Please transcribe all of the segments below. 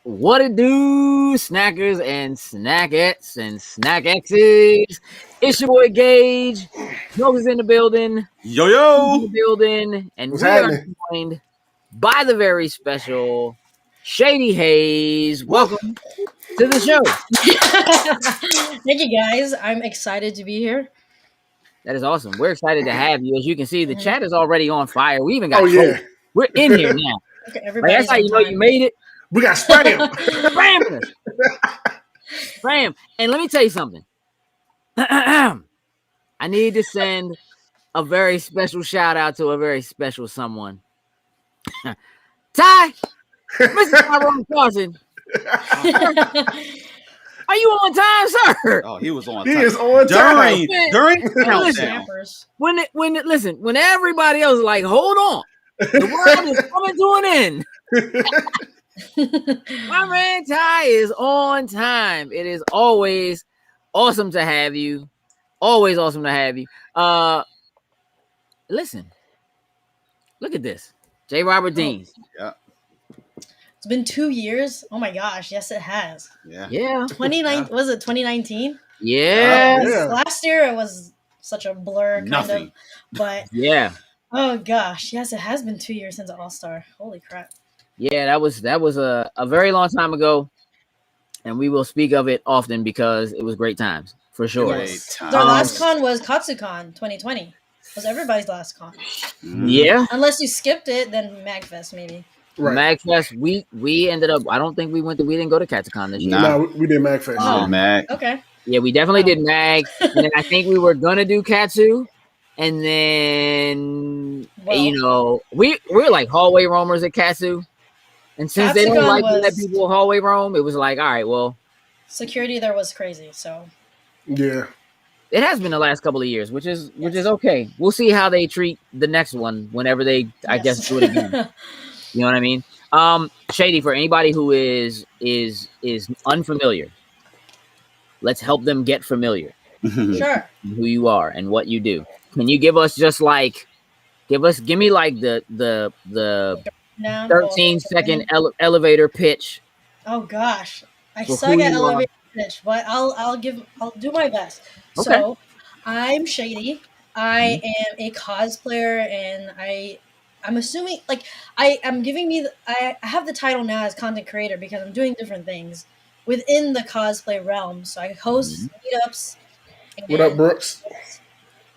What it do, snackers and snackettes and snack X's? It's your boy Gage. Joker's in the building. Yo In yo. the building, and What's we are happening? joined by the very special Shady Haze. Welcome to the show. Thank you guys. I'm excited to be here. That is awesome. We're excited to have you. As you can see, the Mhm. chat is already on fire. We even got Oh yeah, We're in here now. Okay, Like that's everybody's how on you know you time. made it. we got spam. Bam! Bam! And let me tell you something. I need to send a very special shout out to a very special someone. Ty, Mr. Tyrone Carson, are you on time, sir? Oh, he was on He time. is on during time. during Oh, Listen. countdown. snappers. When everybody else is like, hold on, the world is coming to an end. My man Ty is on time. It is always awesome to have you. Always awesome to have you. Listen, look at this. J. Robert Dean. Yeah, It's been 2 years. Oh my gosh, yes it has. yeah. Yeah. 29 was it 2019? Yeah. Yeah. Last year it was such a blur kind Nothing. of. But Yeah. oh gosh, yes it has been 2 years since All-Star. Holy crap. Yeah, that was a very long time ago, and we will speak of it often because it was great times for sure. Great time. Their last con was Katsucon 2020. It was everybody's last con. Yeah, Unless you skipped it, then Magfest maybe. Right. Magfest. We ended up. I don't think we didn't go to Katsucon this year. Nah. No, we did Magfest. Oh. Mac. Okay. Yeah, we definitely did Mag, and then I think we were gonna do Katsu, and then Well, we're like hallway roamers at Katsu, and since they don't Katsucon like to let was- people hallway roam, it was like, all right, well, security there was crazy, so Yeah. it has been the last couple of years, which is okay. We'll see how they treat the next one whenever they, I guess, yes. do it again. You know what I mean? Shady, for anybody who is unfamiliar, let's help them get familiar Sure. with who you are and what you do. Can you give us just like give me like the Now, 13-second elevator pitch? Oh gosh, I For suck who at you are. elevator pitch, but I'll do my best. Okay. So, I'm Shady. I am a cosplayer, and I'm assuming like I'm giving me I have the title now as content creator because I'm doing different things within the cosplay realm. So I host meetups. What up, and Brooks?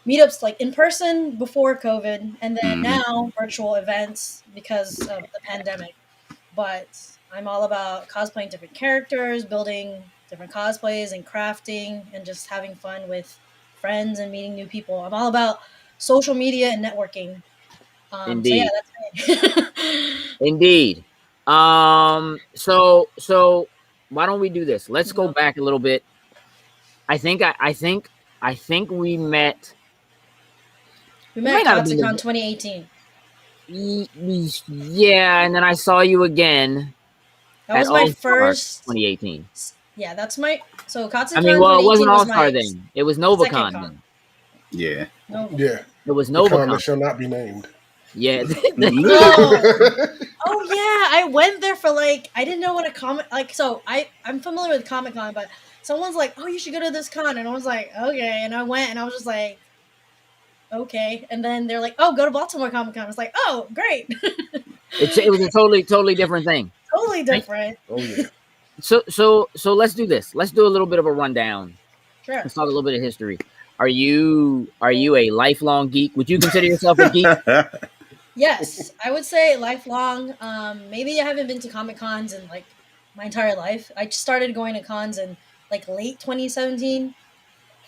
Meetups like in person before COVID, and then Mhm. now virtual events because of the pandemic. But I'm all about cosplaying different characters, building different cosplays, and crafting, and just having fun with friends and meeting new people. I'm all about social media and networking. So yeah, Indeed. that's me. Indeed. So why don't we do this? Let's go back a little bit. I think we met. We It met might at not have been Katsucon 2018. Yeah, and then I saw you again That was at my All-Star first. 2018. Yeah, that's my. So Katsucon I mean, well, it 2018 wasn't was All-Star my then. It was second NovaCon con. then. Yeah. No. Yeah. It was The con NovaCon. that shall not be named. Yeah. Oh yeah, I went there for like I didn't know what a comic like. So I'm familiar with Comic Con, but someone's like, "Oh, you should go to this con," and I was like, "Okay," and I went, and I was just like, "Okay," and then they're like, "Oh, go to Baltimore Comic Con." I was like, "Oh, great." It was a totally different thing. Totally different. Oh yeah. So let's do this. Let's do a little bit of a rundown. Sure. Let's talk a little bit of history. Are you a lifelong geek? Would you consider yourself a geek? Yes, I would say lifelong. Maybe I haven't been to Comic Cons in like my entire life. I started going to cons in like late 2017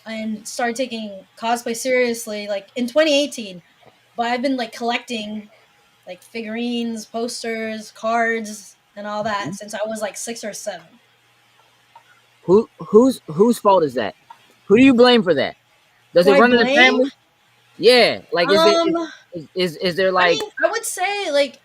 and started taking cosplay seriously like in 2018. But I've been like collecting like figurines, posters, cards, and all that since I was like 6 or 7. Whose fault is that? Who do you blame for that? Does Who it I run in the blame? family? Yeah, like Um, is there I like mean, I would say like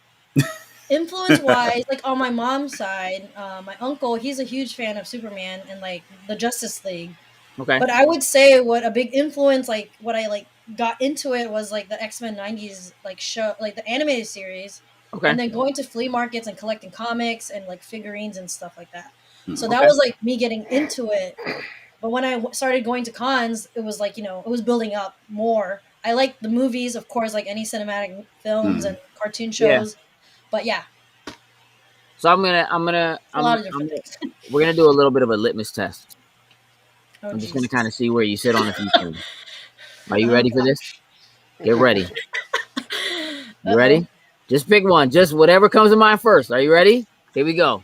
influence wise, like on my mom's side, my uncle, he's a huge fan of Superman and like the Justice League. okay? But I would say what a big influence, like what I like got into it was like the X-Men 90s like show, like the animated series. Okay. and then going to flea markets and collecting comics and like figurines and stuff like that. So that Okay. was like me getting into it. But when I started going to cons, it was like, it was building up more. I like the movies, of course, like any cinematic films and cartoon Yeah. shows. But yeah, So a lot of different things. we're gonna do a little bit of a litmus test. Oh, I'm just gonna kind Jesus. of see where you sit on a few things. Are you Oh, ready for this? Get ready. You uh-oh. ready? Just pick one. Just whatever comes to mind first. Are you ready? Here we go.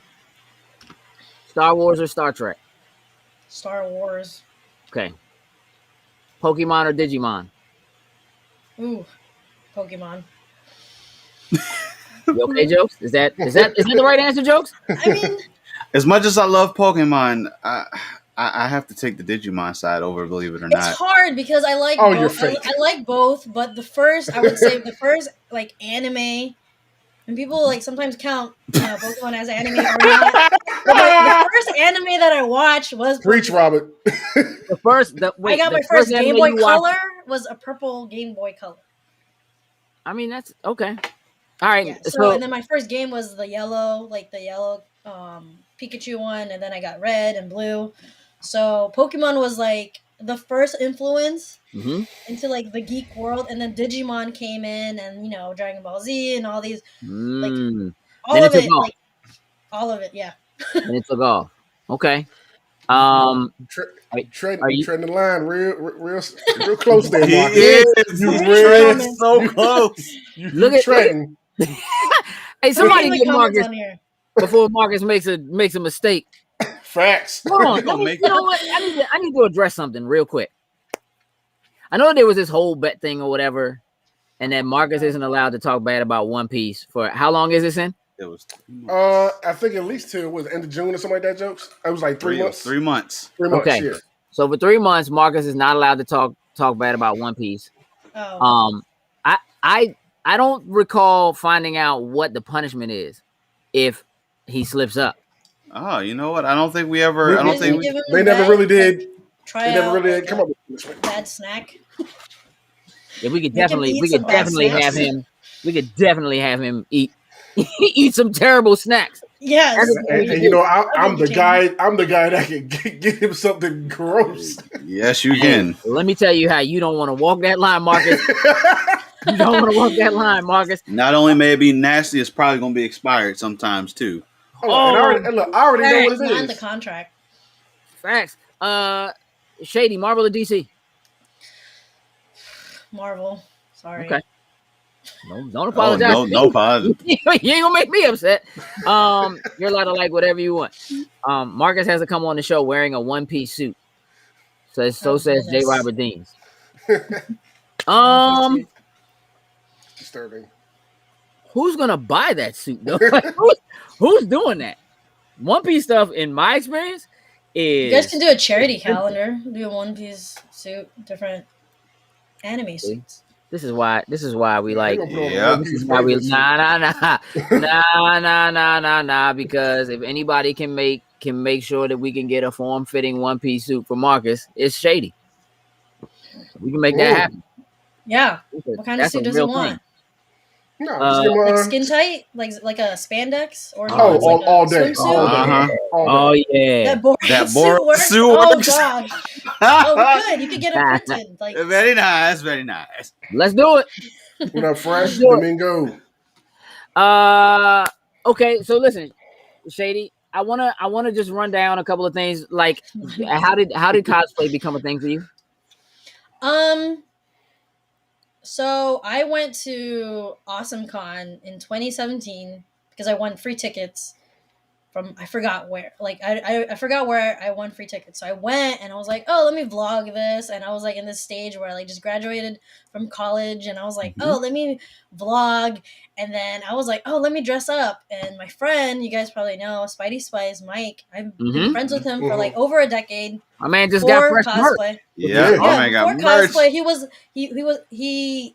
Star Wars or Star Trek? Star Wars. Okay. Pokemon or Digimon? Ooh, Pokemon. You okay, Jokes? Is that the right answer, Jokes? I mean, As much as I love Pokemon, I have to take the Digimon side over, believe it or it's not. hard because I like Oh, you're both. fake. I like both, but I would say the first like anime, and people like sometimes count Pokemon as anime or not. But the first anime that I watched was Preach, Pokemon. Robert. I got my first Game anime Boy you watched- Color was a purple Game Boy Color. I mean, that's okay. All right. Yeah. So And then my first game was the yellow Pikachu one, and then I got red and blue. So Pokemon was like the first influence mhm. into like the geek world, and then Digimon came in, and Dragon Ball Z and all these like Then all it of took it, off. like all of it, yeah. Then it took off. Okay. You Are treading you- the line real close there, He Marcus. is. You He's real- treading so close. Look at- treading. Hey, somebody Leave get the comments Marcus on here. before Marcus makes a mistake. Facts. Hold on. You gonna make You know what? I need to address something real quick. I know there was this whole bet thing or whatever, and that Marcus isn't allowed to talk bad about One Piece for how long is this in? It was I think at least till was end of June or something like that. Jokes. It was like 3 months. 3 months. 3 months. Okay. Yeah. So for 3 months, Marcus is not allowed to talk bad about One Piece. Oh, I don't recall finding out what the punishment is if he slips up. Oh, you know what? I don't think we ever. I don't Didn't think give him They the never bad, really did. like, try They never out, really like, did come a up with punishment. bad snack. Yeah, we could Make him definitely eat some bad have snacks. him. We could definitely have him eat eat some terrible snacks. Yes. And I'm the guy. I'm the guy that can get him something gross. yes, you can. Let me tell you how you don't want to walk that line, Marcus. You don't want to walk that line, Marcus. Not only may it be nasty, it's probably going to be expired sometimes too. And I already know what It's it not in the is. contract. Facts. Shady, Marvel or DC? Marvel. Sorry. Okay. No, don't Oh, apologize. no positive. You ain't gonna make me upset. You're allowed to like whatever you want. Marcus has to come on the show wearing a one-piece suit. So Oh, says J. goodness. Robert Deans. Disturbing. Who's gonna buy that suit though? Like, who's doing that? One Piece stuff, in my experience, You guys is can do a charity calendar. Do a One Piece suit, different anime suits. this is why we like. They gonna put on Yeah. One This Piece is why we bathing suit. nah. Because if anybody can make sure that we can get a form fitting one piece suit for Marcus, it's Shady. We can make that Ooh. happen. Yeah. What kind of That's a suit does he real want? thing. No, just give him Like a- skin tight, like a spandex, or Oh, it's like all a day, swimsuit? all day, Uh-huh. all day. Oh yeah. That boring That suit boring works. suit Oh works. god. Oh, good. You could get it printed. Like Very nice, very nice. Let's do it. What up, Fresh? Do it. Domingo. Okay, so listen, Shady, I wanna just run down a couple of things. Like, how did cosplay become a thing for you? So I went to Awesome Con in 2017 because I won free tickets from I forgot where. Like I forgot where I won free tickets. So I went and I was like, oh, let me vlog this. And I was like in this stage where I like just graduated from college, and I was like, oh, let me vlog. And then I was like, oh, let me dress up. And my friend, you guys probably know, Spidey Spice, Mike. I've been friends with him for like over a decade. My man just got Before fresh merch. cosplay. Yeah. Yeah, Oh my before god. Merch. cosplay, he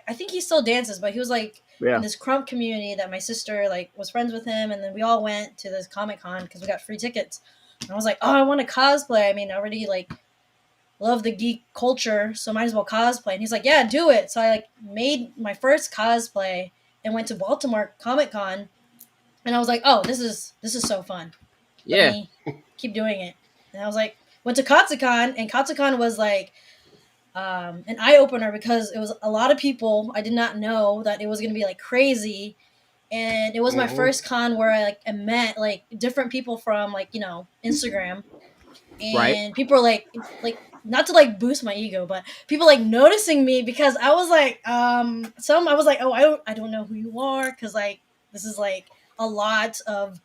I think he still dances, but he was like Yeah. in this crump community that my sister like was friends with him, and then we all went to this Comic Con because we got free tickets. And I was like, oh, I want to cosplay. I mean, I already like love the geek culture, so might as well cosplay. And he's like, yeah, do it. So I like made my first cosplay, and went to Baltimore Comic Con, and I was like, oh, this is so fun. Let Yeah. me keep doing it. And I was like, went to Katsucon, and Katsucon was like an eye opener because it was a lot of people. I did not know that it was gonna be like crazy, and it was my first con where I met like different people from like Instagram, Right. and people are like not to like boost my ego, but people like noticing me because I was like I was like, oh, I don't know who you are because like this is like a lot of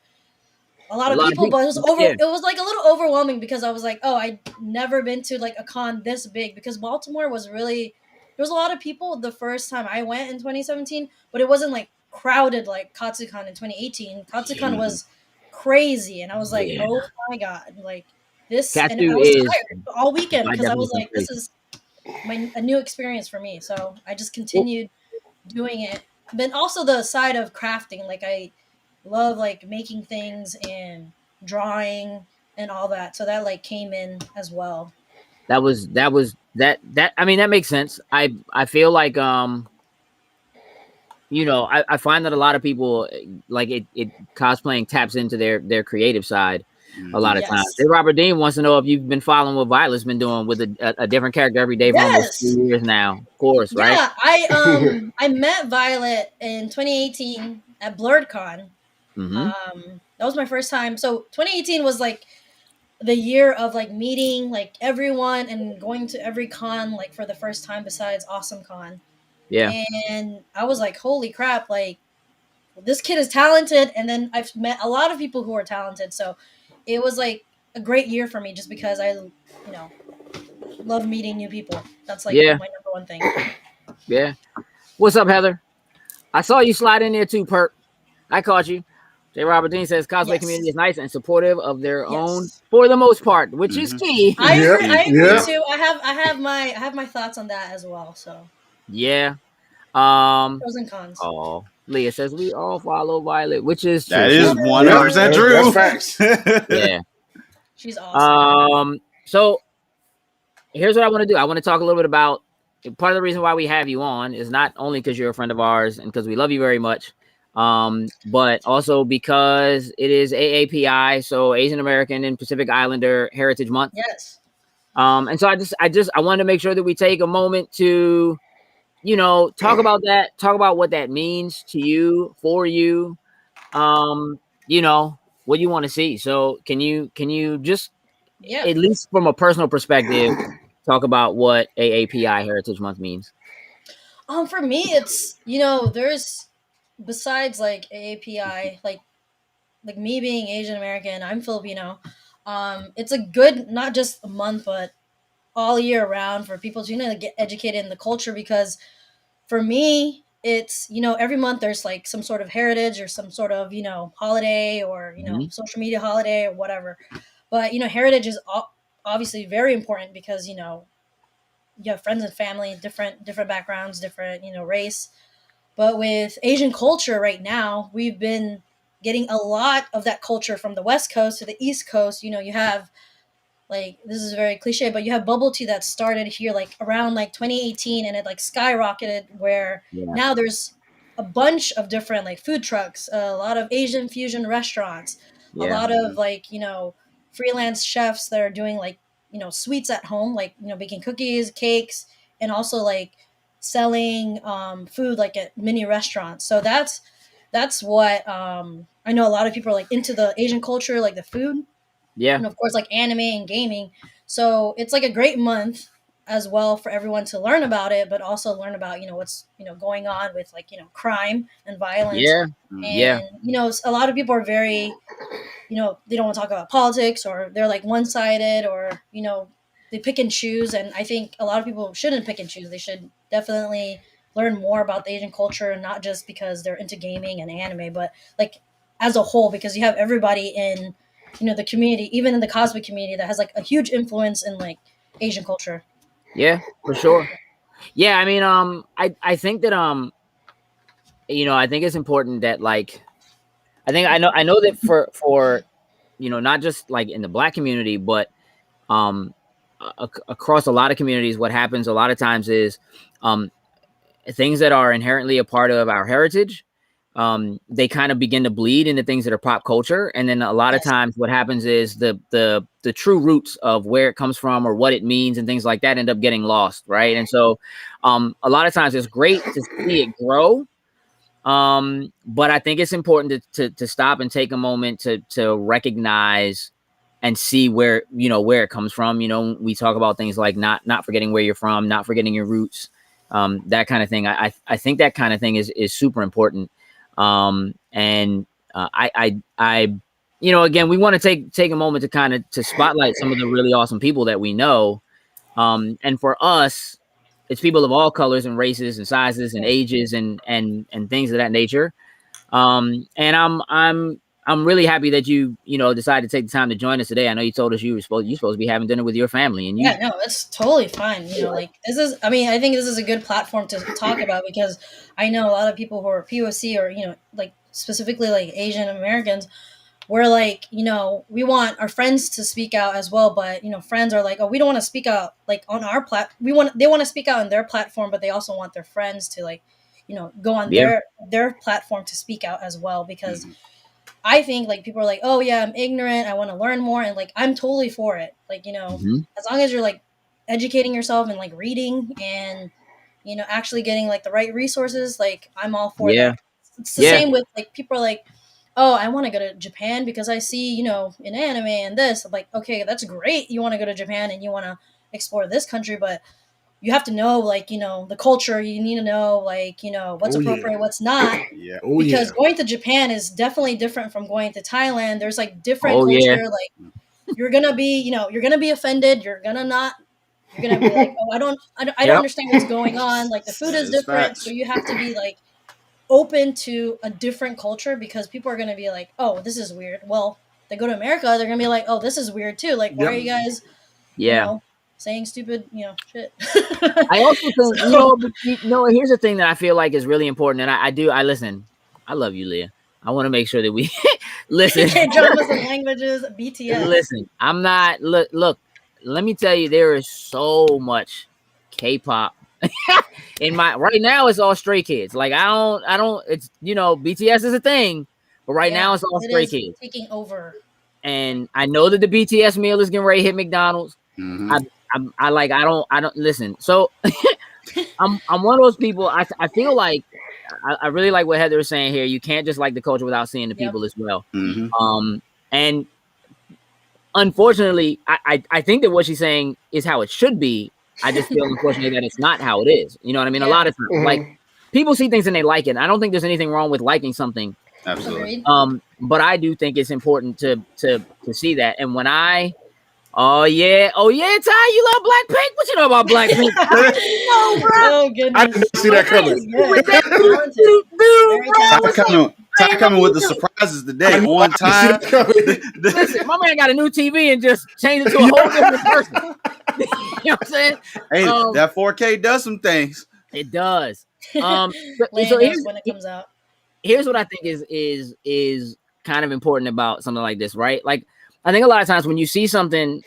A lot of people, people. but Yeah. it was like a little overwhelming because I was like, oh, I'd never been to like a con this big because Baltimore was really there was a lot of people the first time I went in 2017, but it wasn't like crowded like Katsucon in 2018. Katsucon Mhm. was crazy, and I was like, Yeah. oh my god, like this, and Katsu I was is tired all weekend by because I was definition like, this crazy. is a new experience for me. So I just continued doing it. But also the side of crafting, like I love like making things and drawing and all that. So that like came in as well. That I mean that makes sense. I feel like I find that a lot of people like it cosplaying taps into their creative side a lot Mhm. of times. Hey, Yes. Robert Dean wants to know if you've been following what Violet's been doing with a different character every day for almost Yes. 2 years now. Of course, right? Yeah, I met Violet in 2018 at BlurredCon. Mm-hmm. That was my first time. So 2018 was like the year of like meeting like everyone and going to every con like for the first time besides Awesome Con. Yeah. And I was like, holy crap, like this kid is talented. And then I've met a lot of people who are talented. So it was like a great year for me just because I love meeting new people. That's like Yeah. my number one thing. Yeah. What's up, Heather? I saw you slide in there too, Perk. I caught you. J. Robert Dean says cosplay community Yes. is nice and supportive of their own Yes. for the most part, which is Mhm. key. Yep. I agree Yep. too. I have my thoughts on that as well. So Yeah. Um. pros and cons. Oh, Leah says we all follow Violet, which is true. That is She's Yep. 100% That's true. facts. yeah. She's awesome. So here's what I want to do. I want to talk a little bit about part of the reason why we have you on is not only because you're a friend of ours and because we love you very much, but also because it is AAPI, so Asian American and Pacific Islander Heritage Month. Yes. And so I wanted to make sure that we take a moment to, talk about that, talk about what that means to you, for you, um, what you want to see. So can you just, Yeah. at least from a personal perspective, talk about what AAPI Heritage Month means? For me, it's there's besides like AAPI, like me being Asian American, I'm Filipino. It's a good not just a month, but all year round for people to get educated in the culture because for me it's every month there's like some sort of heritage or some sort of holiday or Mhm. social media holiday or whatever, but heritage is obviously very important because you have friends and family, different backgrounds, different race. But with Asian culture right now, we've been getting a lot of that culture from the West Coast to the East Coast. You have like this is very cliche, but you have bubble tea that started here like around like 2018, and it like skyrocketed where Yeah. now there's a bunch of different like food trucks, a lot of Asian fusion restaurants, a Yeah. lot of like freelance chefs that are doing like sweets at home, like baking cookies, cakes, and also like selling food like at mini restaurants. So that's what I know a lot of people are like into the Asian culture, like the food, Yeah. and of course like anime and gaming. So it's like a great month as well for everyone to learn about it, but also learn about what's going on with like crime and violence. Yeah. Yeah. And a lot of people are very they don't want to talk about politics, or they're like one-sided, or they pick and choose. And I think a lot of people shouldn't pick and choose. They should definitely learn more about the Asian culture, and not just because they're into gaming and anime, but like as a whole, because you have everybody in the community, even in the cosplay community, that has like a huge influence in like Asian culture. Yeah, for sure. Yeah, I mean, I think that I think it's important that like I know that for not just like in the Black community, but um across a lot of communities, what happens a lot of times is um things that are inherently a part of our heritage they kind of begin to bleed into things that are pop culture. And then a lot of times what happens is the true roots of where it comes from or what it means and things like that end up getting lost. Right. And so a lot of times it's great to see it grow. But I think it's important to stop and take a moment to recognize and see where it comes from. We talk about things like not forgetting where you're from, not forgetting your roots, that kind of thing. I think that kind of thing is super important. And again, we want to take a moment to kind of to spotlight some of the really awesome people that we know. And for us, it's people of all colors and races and sizes and ages and things of that nature. And I'm really happy that you decided to take the time to join us today. I know you told us you're supposed to be having dinner with your family, and no, that's totally fine. Like I think this is a good platform to talk about, because I know a lot of people who are POC or, like specifically like Asian Americans, where like, we want our friends to speak out as well. But, friends are like, oh, we don't want to speak out like on our they want to speak out on their platform, but they also want their friends to like, go on their platform to speak out as well. Because I think like people are like, oh yeah, I'm ignorant, I want to learn more. And like, I'm totally for it. Like, as long as you're like educating yourself and like reading and, actually getting like the right resources, like I'm all for that. It's the same with like people are like, oh, I want to go to Japan because I see, in anime and this. I'm like, okay, that's great. You want to go to Japan and you want to explore this country, but you have to know, like, the culture. You need to know, like, what's appropriate, what's not. Because going to Japan is definitely different from going to Thailand. There's like different culture. Like, you're gonna be, you're gonna be offended. You're gonna be like, oh, I don't understand what's going on. Like, the food is different, so you have to be like open to a different culture, because people are gonna be like, oh, this is weird. Well, they go to America, they're gonna be like, oh, this is weird too. Like, why are you guys, saying stupid, shit. I also think, here's the thing that I feel like is really important. And I listen, I love you, Leah. I want to make sure that we listen. Dramas and languages, BTS. Listen, I'm not, look, let me tell you, there is so much K-pop right now it's all Stray Kids. Like, I don't, it's, BTS is a thing, but right now it's all Stray Kids. Taking over. And I know that the BTS meal is getting ready to hit McDonald's. Mm-hmm. I don't listen. So I'm one of those people. I feel like I really like what Heather was saying here. You can't just like the culture without seeing the people as well. Mm-hmm. And unfortunately, I think that what she's saying is how it should be. I just feel unfortunately that it's not how it is. You know what I mean? A lot of times, like, people see things and they like it. And I don't think there's anything wrong with liking something. Absolutely. But I do think it's important to see that. And when oh yeah, Ty, you love Blackpink? What you know about Blackpink? No, bro. Oh goodness, I didn't see that coming. Ty coming with the surprises today. On time. Listen, my man got a new TV and just changed it to a whole different person. You know what I'm saying? Hey, that 4K does some things. It does. So when it comes out. Here's what I think is kind of important about something like this, right? Like, I think a lot of times when you see something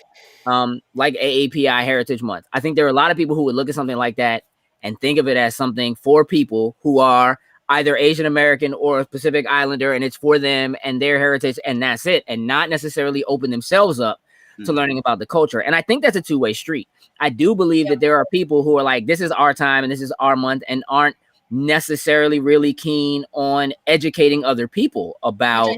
like AAPI Heritage Month, I think there are a lot of people who would look at something like that and think of it as something for people who are either Asian American or Pacific Islander, and it's for them and their heritage, and that's it, and not necessarily open themselves up to learning about the culture. And I think that's a two-way street. I do believe that there are people who are like, this is our time and this is our month, and aren't necessarily really keen on educating other people about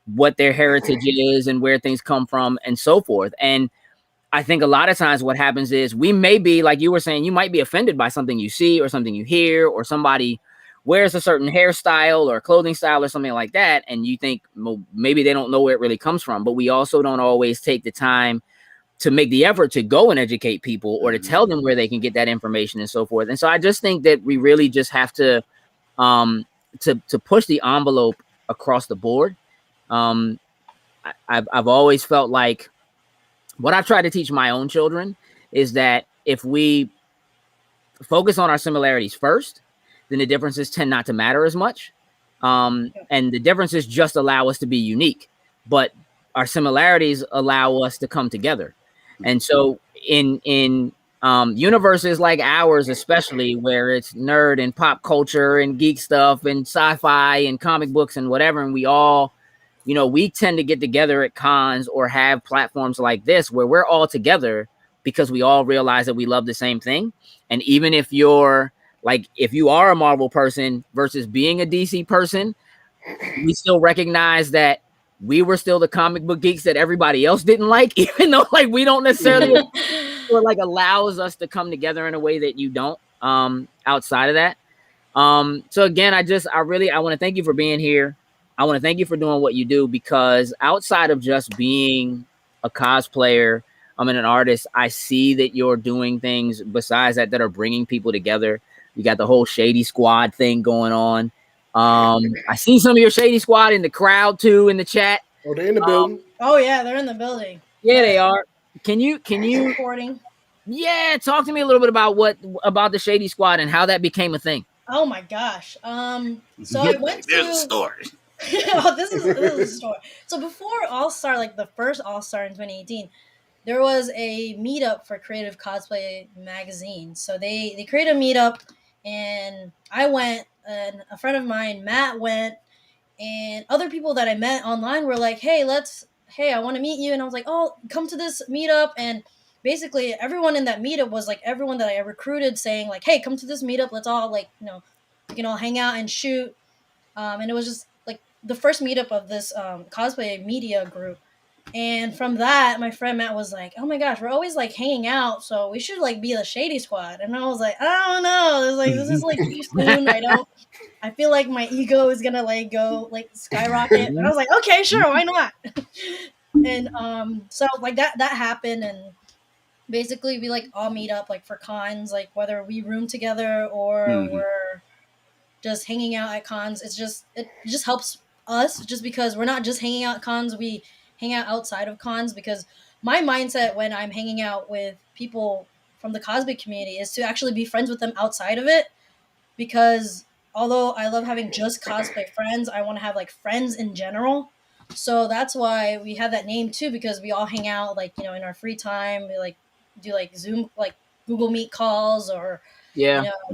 what their heritage is and where things come from and so forth. And I think a lot of times what happens is we may be, like you were saying, you might be offended by something you see or something you hear, or somebody wears a certain hairstyle or clothing style or something like that, and you think, well, maybe they don't know where it really comes from. But we also don't always take the time to make the effort to go and educate people, or to tell them where they can get that information and so forth. And so I just think that we really just have to push the envelope across the board. I've always felt like what I've tried to teach my own children is that if we focus on our similarities first, then the differences tend not to matter as much. And the differences just allow us to be unique, but our similarities allow us to come together. And so in universes like ours, especially where it's nerd and pop culture and geek stuff and sci-fi and comic books and whatever, and we all, we tend to get together at cons or have platforms like this where we're all together because we all realize that we love the same thing. And even if if you are a Marvel person versus being a DC person, we still recognize that we were still the comic book geeks that everybody else didn't like, even though we don't necessarily or allows us to come together in a way that you don't outside of that. So again, I want to thank you for being here. I want to thank you for doing what you do, because outside of just being a cosplayer, and an artist, I see that you're doing things besides that are bringing people together. You got the whole Shady Squad thing going on. I see some of your Shady Squad in the crowd too, in the chat. Oh, they're in the building. Oh yeah, they're in the building. Yeah, they are. Can you recording? Yeah, talk to me a little bit about the Shady Squad and how that became a thing. Oh my gosh. So I went to. There's a story. Oh, this is a story. So before All Star, like the first All Star in 2018, there was a meetup for Creative Cosplay Magazine. So they created a meetup, and I went, and a friend of mine, Matt, went, and other people that I met online were like, hey, I want to meet you. And I was like, oh, come to this meetup. And basically everyone in that meetup was like everyone that I recruited, saying like, hey, come to this meetup. Let's all we can all hang out and shoot. And it was just like the first meetup of this cosplay media group. And from that, my friend Matt was like, oh my gosh, we're always like hanging out, so we should like be the Shady Squad. And I was like, I don't know. It's like, this is like too soon. I feel like my ego is gonna like go like skyrocket. And I was like, okay, sure, why not? And so like that happened, and basically we like all meet up like for cons, like whether we room together or we're just hanging out at cons. It just helps us, just because we're not just hanging out at cons, we hang out outside of cons, because my mindset when I'm hanging out with people from the cosplay community is to actually be friends with them outside of it, because although I love having just cosplay friends, I want to have like friends in general. So that's why we have that name too, because we all hang out like, in our free time. We like do like Zoom, like Google Meet calls, or we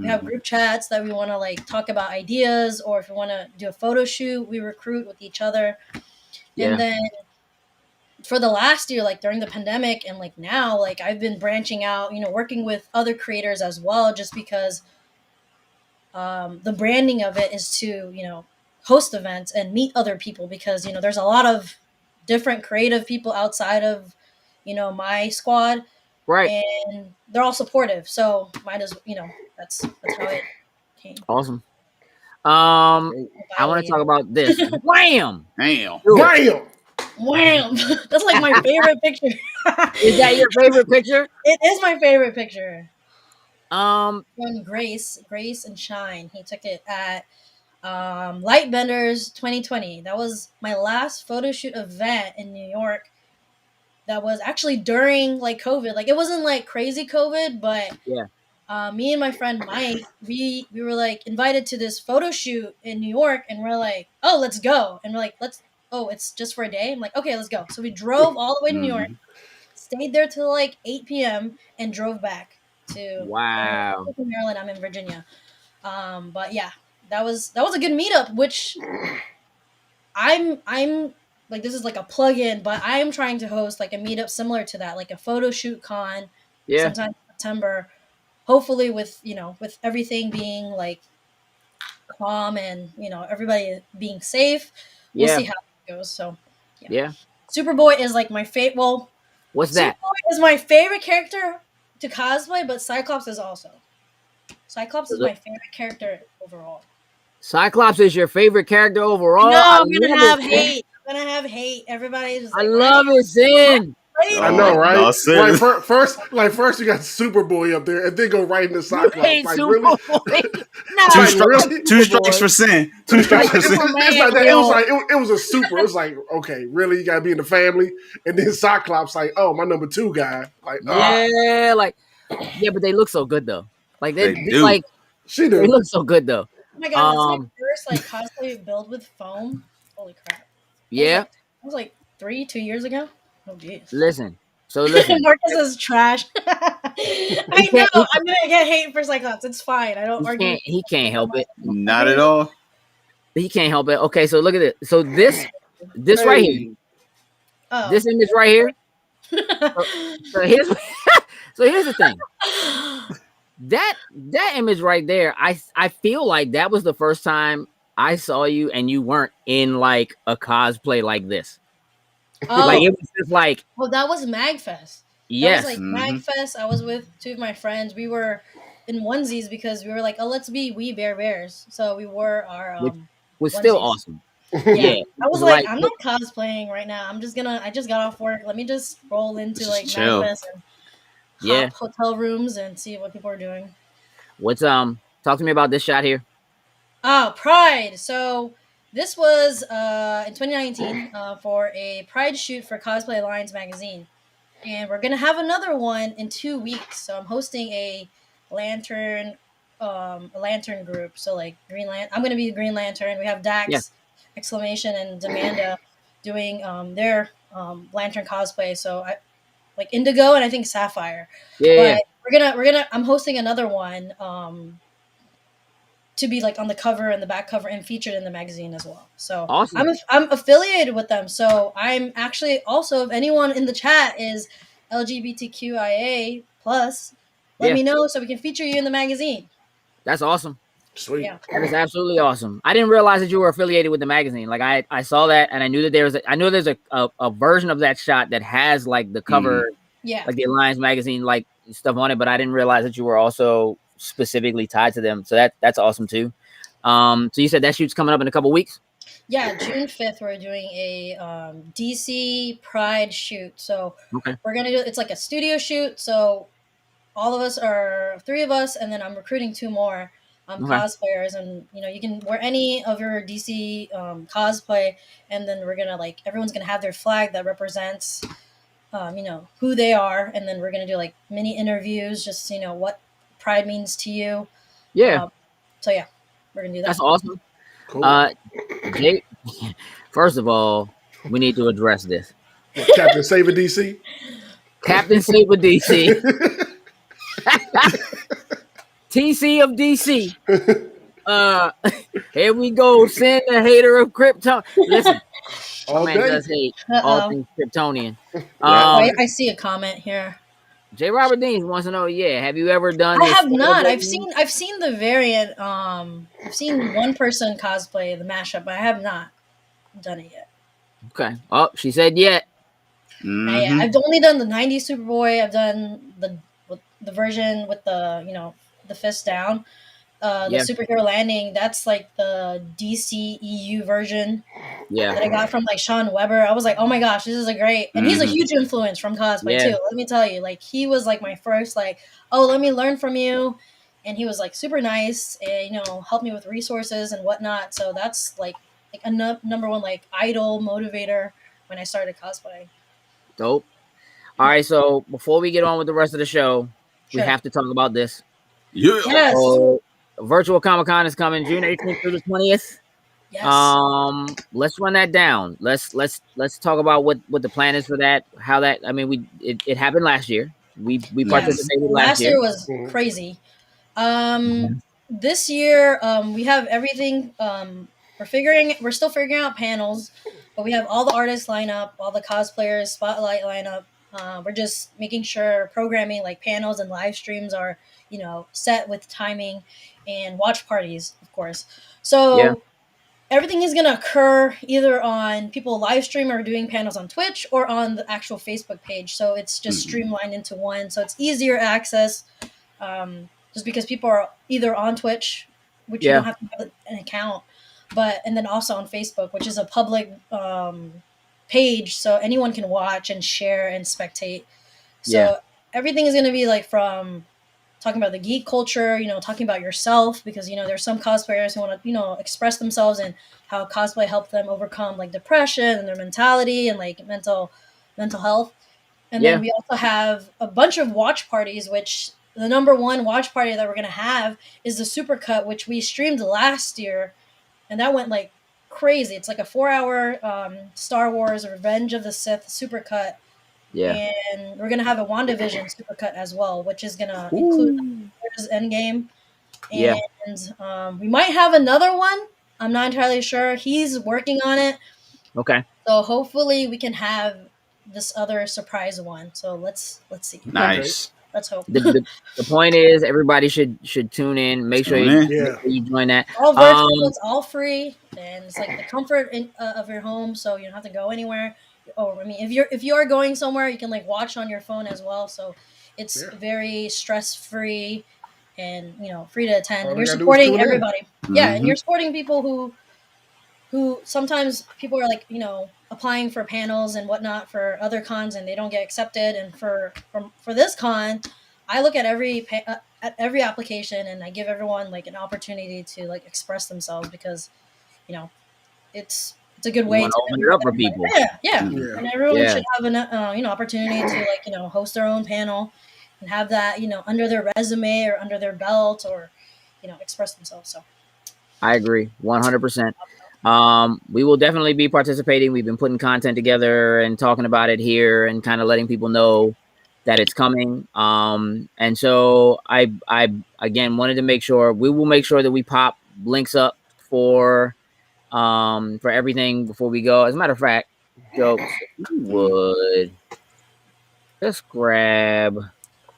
have group chats that we want to like talk about ideas, or if we want to do a photo shoot, we recruit with each other. Yeah. And then for the last year, like during the pandemic and like now, like I've been branching out, working with other creators as well, just because the branding of it is to, host events and meet other people, because, there's a lot of different creative people outside of, my squad. Right. And they're all supportive. So might as, that's how it came. Awesome. I want to talk about this. Wham! Damn! Wham! That's like my favorite picture. Is that your favorite picture? It is my favorite picture. From Grace and Shine. He took it at Lightbenders 2020. That was my last photo shoot event in New York. That was actually during like COVID. Like it wasn't like crazy COVID, but me and my friend Mike, we were like invited to this photo shoot in New York, and we're like, oh, let's go. And we're like, it's just for a day. I'm like, okay, let's go. So we drove all the way to New York, stayed there till like 8 p.m. and drove back to Maryland. I'm in Virginia. But yeah, that was a good meetup, which I'm like, this is like a plug-in, but I am trying to host like a meetup similar to that, like a photo shoot con sometime in September. Hopefully with everything being like calm and, everybody being safe. We'll see how it goes. So yeah. Superboy is like my favorite. Well, what's that? Superboy is my favorite character to cosplay, but Cyclops is also. Cyclops is my favorite character overall. Cyclops is your favorite character overall? No, I'm gonna have hate. Everybody's just like, I love it, Sin. I know, right? No, like first you got Superboy up there, and then go right into Cyclops. Like really? Two strikes for Sin. Two strikes for Sin. It's like that. It was like it was a super. It was like, okay, really, you gotta be in the family, and then Cyclops like, oh, my number 2 guy. Like, but they look so good though. Like they do. Like she do. They look so good though. Oh my god, that's my first like cosplay build with foam. Holy crap! That was like 2 years ago. Oh geez. Listen. Marcus is trash. I know. I'm gonna get hate for Cyclops. It's fine. I don't argue. He can't help it. Not at all. He can't help it. Okay, so look at it. So this right here, Oh. this image right here. So here's so here's the thing. That image right there, I feel like that was the first time I saw you and you weren't in like a cosplay like this. Oh. Like it was just like, Well, that was MagFest. yes, That was like MagFest. I was with two of my friends. We were in onesies because we were like, oh, let's be We Bear Bears. So we wore our which was still onesies. awesome. Yeah. I was like, like, I'm not cosplaying right now. I just got off work. Let me just roll into Just like chill. MagFest and hop hotel rooms and see what people are doing. What's talk to me about this shot here. Oh, Pride. So this was in 2019 for a Pride shoot for Cosplay Alliance magazine. And we're gonna have another one in 2 weeks. So I'm hosting a lantern group. So like Green Lantern, I'm gonna be Green Lantern. We have Dax, exclamation, and Demanda doing their lantern cosplay. So I like Indigo and I think Sapphire. Yeah. But we're gonna I'm hosting another one to be like on the cover and the back cover and featured in the magazine as well. So awesome. I'm affiliated with them. So I'm actually also, if anyone in the chat is LGBTQIA plus, let me know so we can feature you in the magazine. That's awesome. Sweet. Yeah. That is absolutely awesome. I didn't realize that you were affiliated with the magazine. Like I saw that and I knew that there's a version of that shot that has like the cover, like the Alliance magazine, like stuff on it, but I didn't realize that you were also specifically tied to them. So that's awesome too. So you said that shoot's coming up in a couple weeks? Yeah, June 5th we're doing a DC Pride shoot. So we're gonna do, it's like a studio shoot. So all of us are 3 of us, and then I'm recruiting 2 more cosplayers, and you can wear any of your DC cosplay, and then we're gonna like everyone's gonna have their flag that represents who they are, and then we're gonna do like mini interviews, just what Pride means to you. So yeah, we're gonna do that. That's awesome. Cool. Jay, first of all, we need to address this. What, Captain Saber DC? Captain Saber DC. TC of DC. Here we go. Send the hater of Krypton. Listen, all man does hate all things Kryptonian. I see a comment here. J. Robert Deans wants to know, have you ever done? I have not. I've seen the variant. I've seen one person cosplay the mashup, but I have not done it yet. Okay. Oh, she said yet. Yeah, I've only done the '90s Superboy. I've done the version with the the fist down. The superhero landing. That's like the DC EU version. Yeah. That I got from like Sean Weber. I was like, oh my gosh, this is a great, and he's a huge influence from cosplay too. Let me tell you, like he was like my first like, oh, let me learn from you, and he was like super nice and helped me with resources and whatnot. So that's like a number one like idol motivator when I started cosplaying. Dope. All right, so before we get on with the rest of the show, we have to talk about this. Yes. So, Virtual Comic-Con is coming June 18th through the 20th. Yes. Let's run that down. Let's talk about what the plan is for that. How that, I mean, it happened last year. We participated last year. Last year was crazy. This year we have everything. We're still figuring out panels, but we have all the artists line up, all the cosplayers spotlight lineup. We're just making sure programming like panels and live streams are set with timing, and watch parties, of course. So everything is going to occur either on people live stream or doing panels on Twitch or on the actual Facebook page. So it's just streamlined into one. So it's easier access just because people are either on Twitch, which you don't have to have an account, and then also on Facebook, which is a public page. So anyone can watch and share and spectate. So everything is going to be like from talking about the geek culture, talking about yourself, because, there's some cosplayers who want to, express themselves and how cosplay helped them overcome like depression and their mentality and like mental health. And then we also have a bunch of watch parties, which the number one watch party that we're going to have is the Supercut, which we streamed last year. And that went like crazy. It's like a 4-hour Star Wars Revenge of the Sith Supercut Yeah. And we're gonna have a WandaVision supercut as well, which is gonna include the Endgame, Yeah. and we might have another one. I'm not entirely sure. He's working on it, Okay. so hopefully we can have this other surprise one. So let's see. Nice. Let's hope. The point is everybody should tune in. Make sure Tune you, in. join that. All virtual, it's all free, and it's like the comfort of your home, so you don't have to go anywhere. Oh, I mean, if you are going somewhere, you can like watch on your phone as well. So it's very stress free, and free to attend. All And we you're gotta do is tune supporting in. everybody. Yeah, and Mhm. you're supporting people who sometimes people are like applying for panels and whatnot for other cons and they don't get accepted. And for this con, I look at every application and I give everyone like an opportunity to like express themselves, because it's a good You way want to to open it up for people. yeah, Yeah. and everyone Yeah. should have an opportunity to like host their own panel and have that under their resume or under their belt, or express themselves. So I agree 100%. We will definitely be participating. We've been putting content together and talking about it here and kind of letting people know that it's coming. And so I again wanted to make sure we will make sure that we pop links up for everything before we go. As a matter of fact, jokes, if you would just grab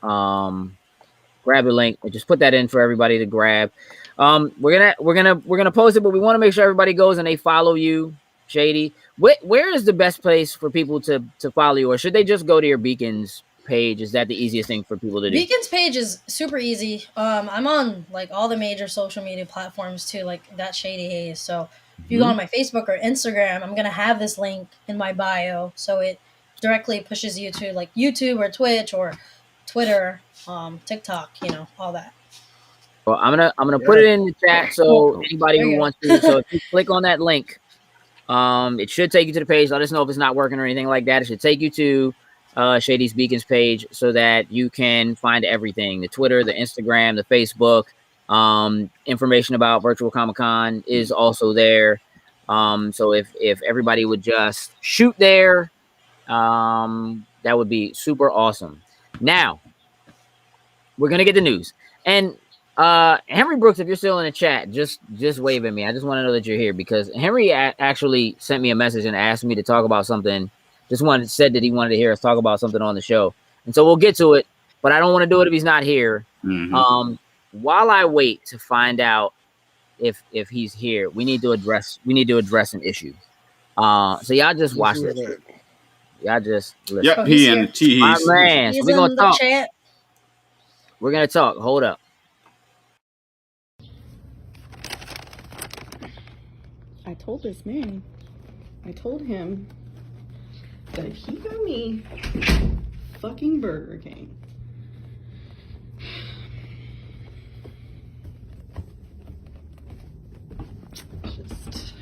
the link and just put that in for everybody to grab. We're gonna post it, but we want to make sure everybody goes and they follow you, Shady. Where is the best place for people to follow you, or should they just go to your Beacons page? Is that the easiest thing for people to do? Beacon's page is super easy. I'm on like all the major social media platforms too, like that Shady Haze. So if you go on my Facebook or Instagram, I'm gonna have this link in my bio, so it directly pushes you to like YouTube or Twitch or Twitter, TikTok, all that. Well, I'm gonna put it in the chat so anybody There who you go. wants to. So if you click on that link, it should take you to the page. Let us know if it's not working or anything like that. It should take you to Shady's Beacons page so that you can find everything: the Twitter, the Instagram, the Facebook. Information about Virtual Comic Con is also there. So if everybody would just shoot there, that would be super awesome. Now we're gonna get the news. And Henry Brooks, if you're still in the chat, just wave at me. I just want to know that you're here, because Henry actually sent me a message and asked me to talk about something. Said that he wanted to hear us talk about something on the show, and so we'll get to it. But I don't want to do it if he's not here. Mhm. While I wait to find out if he's here, we need to address an issue. So y'all just watch this. Y'all just listen. Yep, he and the T. My man, He's we're gonna in the talk. chat. We're gonna talk. Hold up. I told this man, I told him that if he got me fucking Burger King, just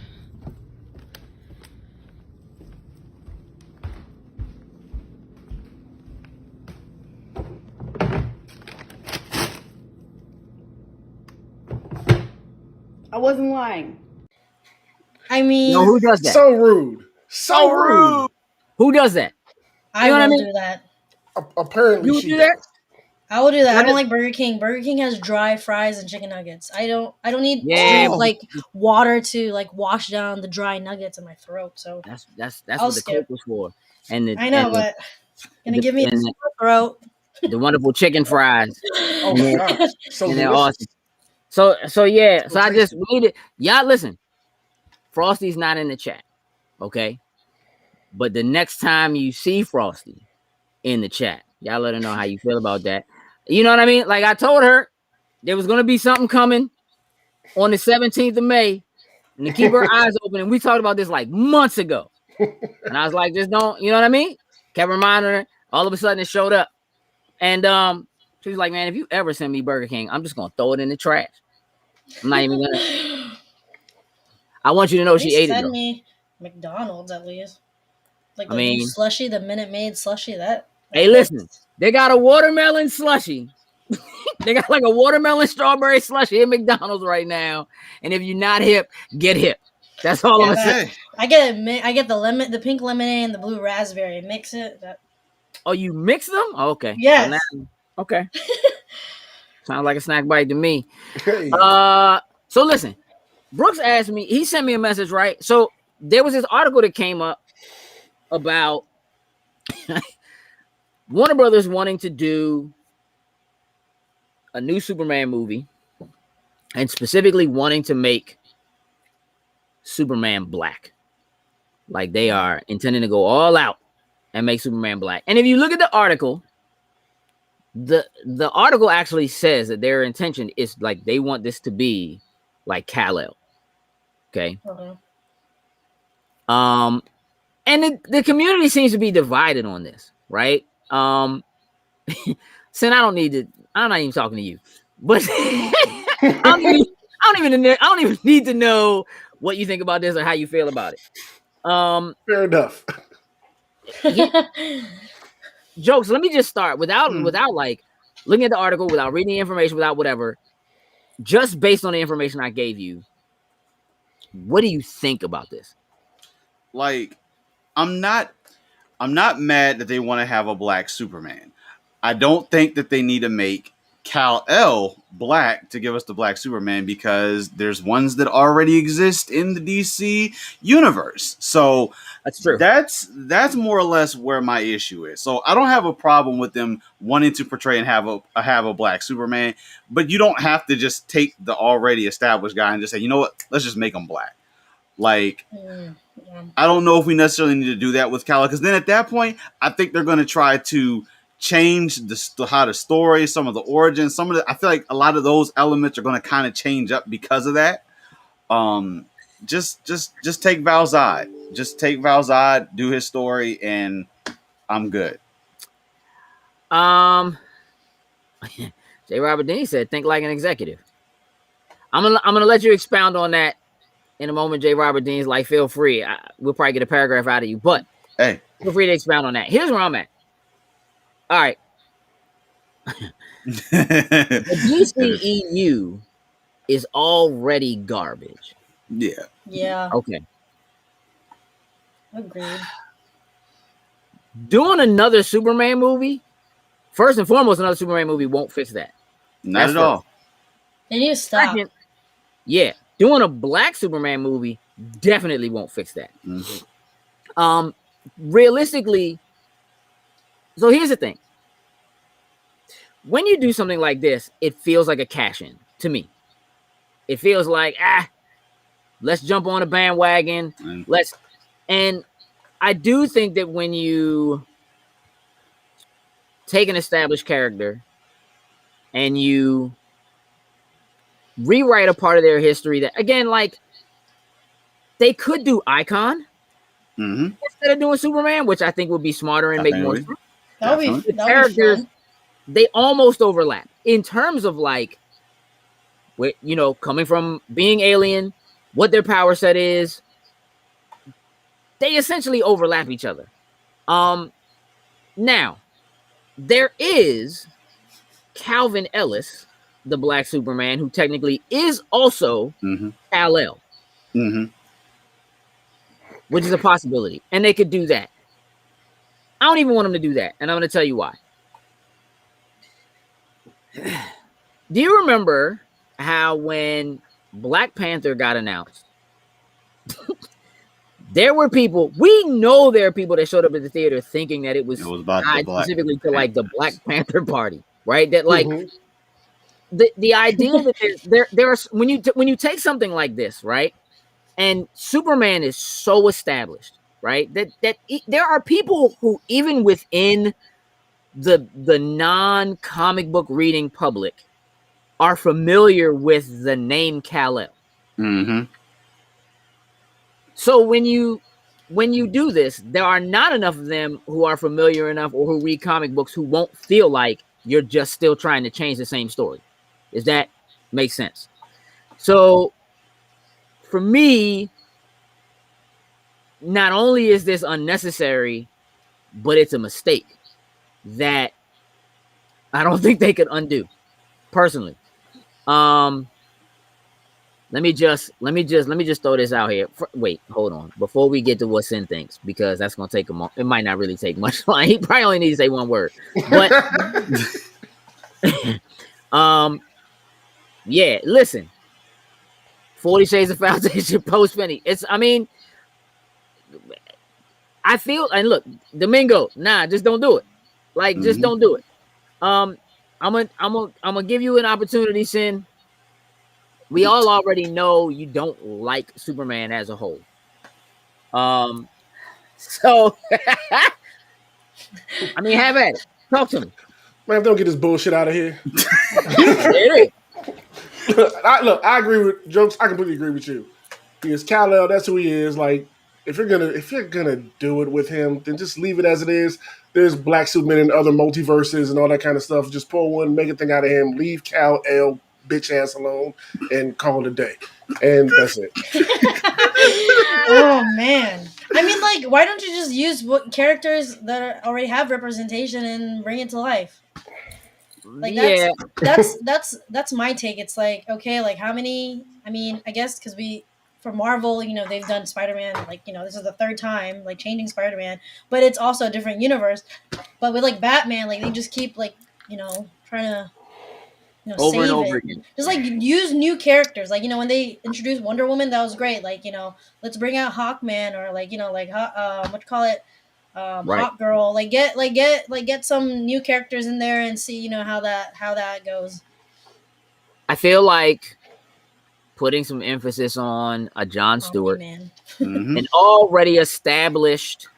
I wasn't lying. I mean, Who does that? So rude. So rude. Who does that? I know what I will mean? do that. Apparently, You she do that? does. I will do that. I What don't is- like Burger King. Burger King has dry fries and chicken nuggets. I don't need to Yeah. drink like water to like wash down the dry nuggets in my throat. So That's I'll what the skip. Coke was for. And I know, but gonna give me a sore throat. the wonderful chicken fries. Oh my gosh, so And they're delicious. awesome. So yeah. So I just tasty. need it. Y'all listen. Frosty's not in the chat, okay? But the next time you see Frosty in the chat, y'all let her know how you feel about that. You know what I mean? Like I told her there was gonna be something coming on the 17th of May, and to keep her eyes open. And we talked about this like months ago. And I was like, just don't, you know what I mean? Kept reminding her. All of a sudden it showed up. And she was like, man, if you ever send me Burger King, I'm just gonna throw it in the trash. I'm not even gonna. I want you to know she ate it. Send though. me McDonald's at least. Like I mean, slushy, the Minute Maid slushy. That hey, listen, they got a watermelon slushy. They got like a watermelon strawberry slushy at McDonald's right now. And if you're not hip, get hip. That's all I'm gonna say. I get the pink lemonade and the blue raspberry. Mix it. Oh, you mix them? Oh, okay. Yes. Okay. Sounds like a snack bite to me. Hey. So listen, Brooks asked me, he sent me a message, right? So there was this article that came up about Warner Brothers wanting to do a new Superman movie and specifically wanting to make Superman black. Like they are intending to go all out and make Superman black. And if you look at the article, the article actually says that their intention is like they want this to be like Kal-El. Okay. And the community seems to be divided on this, right? Sin, I'm not even talking to you, but I don't even need to know what you think about this or how you feel about it. Fair enough. Jokes. Let me just start without like looking at the article, without reading the information, without whatever. Just based on the information I gave you, what do you think about this? Like, I'm not mad that they want to have a black Superman. I don't think that they need to make Kal-El black to give us the black Superman because there's ones that already exist in the DC universe. So that's true. That's more or less where my issue is. So I don't have a problem with them wanting to portray and have a black Superman, but you don't have to just take the already established guy and just say, you know what, let's just make him black. Like, I don't know if we necessarily need to do that with Kal-El, because then at that point, I think they're going to try to change how the story, some of the origins, I feel like a lot of those elements are going to kind of change up because of that. Just take Val-Zod. Just take Val-Zod, do his story, and I'm good. J. Robert Denny said, "Think like an executive." I'm gonna let you expound on that in a moment. J. Robert Dean's like, feel free. We'll probably get a paragraph out of you, but hey, feel free to expound on that. Here's where I'm at. All right. The DCEU is already garbage. Yeah. Yeah. Okay. Agreed. Doing another Superman movie, first and foremost, another Superman movie won't fix that. Not at all. They need to stop. Second, yeah. Doing a black Superman movie definitely won't fix that. Mm-hmm. Realistically, so here's the thing. When you do something like this, it feels like a cash-in to me. It feels like, let's jump on a bandwagon. And I do think that when you take an established character and you rewrite a part of their history that, again, like, they could do Icon instead of doing Superman, which I think would be smarter and make more sense. That would be characters, they almost overlap in terms of, like, coming from being alien, what their power set is. They essentially overlap each other. Now, there is Calvin Ellis, the Black Superman, who technically is also Kal-El, which is a possibility, and they could do that. I don't even want them to do that, and I'm going to tell you why. Do you remember how when Black Panther got announced, there were people, we know there are people that showed up at the theater thinking that it was about specifically to like the Black Panther Party, right? That like the idea that there are when you take something like this, right? And Superman is so established, right? That there are people who even within the non-comic book reading public are familiar with the name Kal-El. So when you do this, there are not enough of them who are familiar enough or who read comic books who won't feel like you're just still trying to change the same story. Does that make sense? So for me, not only is this unnecessary, but it's a mistake that I don't think they could undo, personally. let me just throw this out here. Wait, hold on. Before we get to what Sin thinks, because that's gonna take a moment. It might not really take much. He probably only needs to say one word. But yeah, listen. 40 Shades of Foundation post Penny. I feel, and look, Domingo, nah, just don't do it. Like, just don't do it. I'm gonna give you an opportunity, Sin. We all already know you don't like Superman as a whole. So I mean, have at it. Talk to me. Man, don't get this bullshit out of here. I I agree with jokes. I completely agree with you. Because Kal-El, that's who he is. Like, if you're gonna do it with him, then just leave it as it is. There's Black Superman and other multiverses and all that kind of stuff. Just pull one, make a thing out of him. Leave Kal-El bitch ass alone and call it a day. And that's it. Oh man. I mean, like, why don't you just use what characters that already have representation and bring it to life? Like, that's my take. It's like, okay, like, how many? I mean, I guess because for Marvel, they've done Spider-Man, like, this is the third time, like, changing Spider-Man, but it's also a different universe. But with, like, Batman, like, they just keep, like, trying to over save and over it. again. Just, like, use new characters. Like, when they introduced Wonder Woman, that was great. Like, let's bring out Hawkman, or, like, what you call it, Right. Hawk Girl. Like, get some new characters in there and see, how that goes. I feel like putting some emphasis on a John Stewart, man. an already established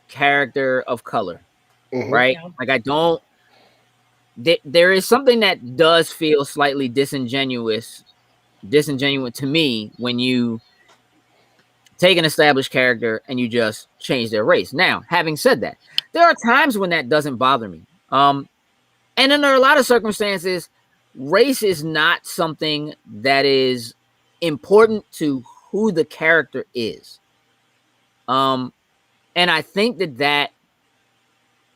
character of color, right? Yeah. Like, there is something that does feel slightly disingenuous to me when you take an established character and you just change their race. Now, having said that, there are times when that doesn't bother me. And then there are a lot of circumstances, race is not something that is important to who the character is. And I think that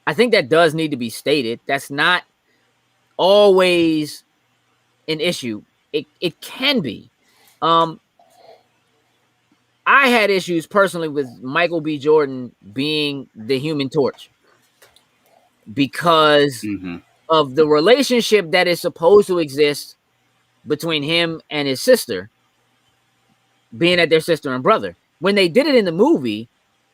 does need to be stated. That's not always an issue. It can be. I had issues personally with Michael B. Jordan being the Human Torch because of the relationship that is supposed to exist between him and his sister, being that they're sister and brother. When they did it in the movie,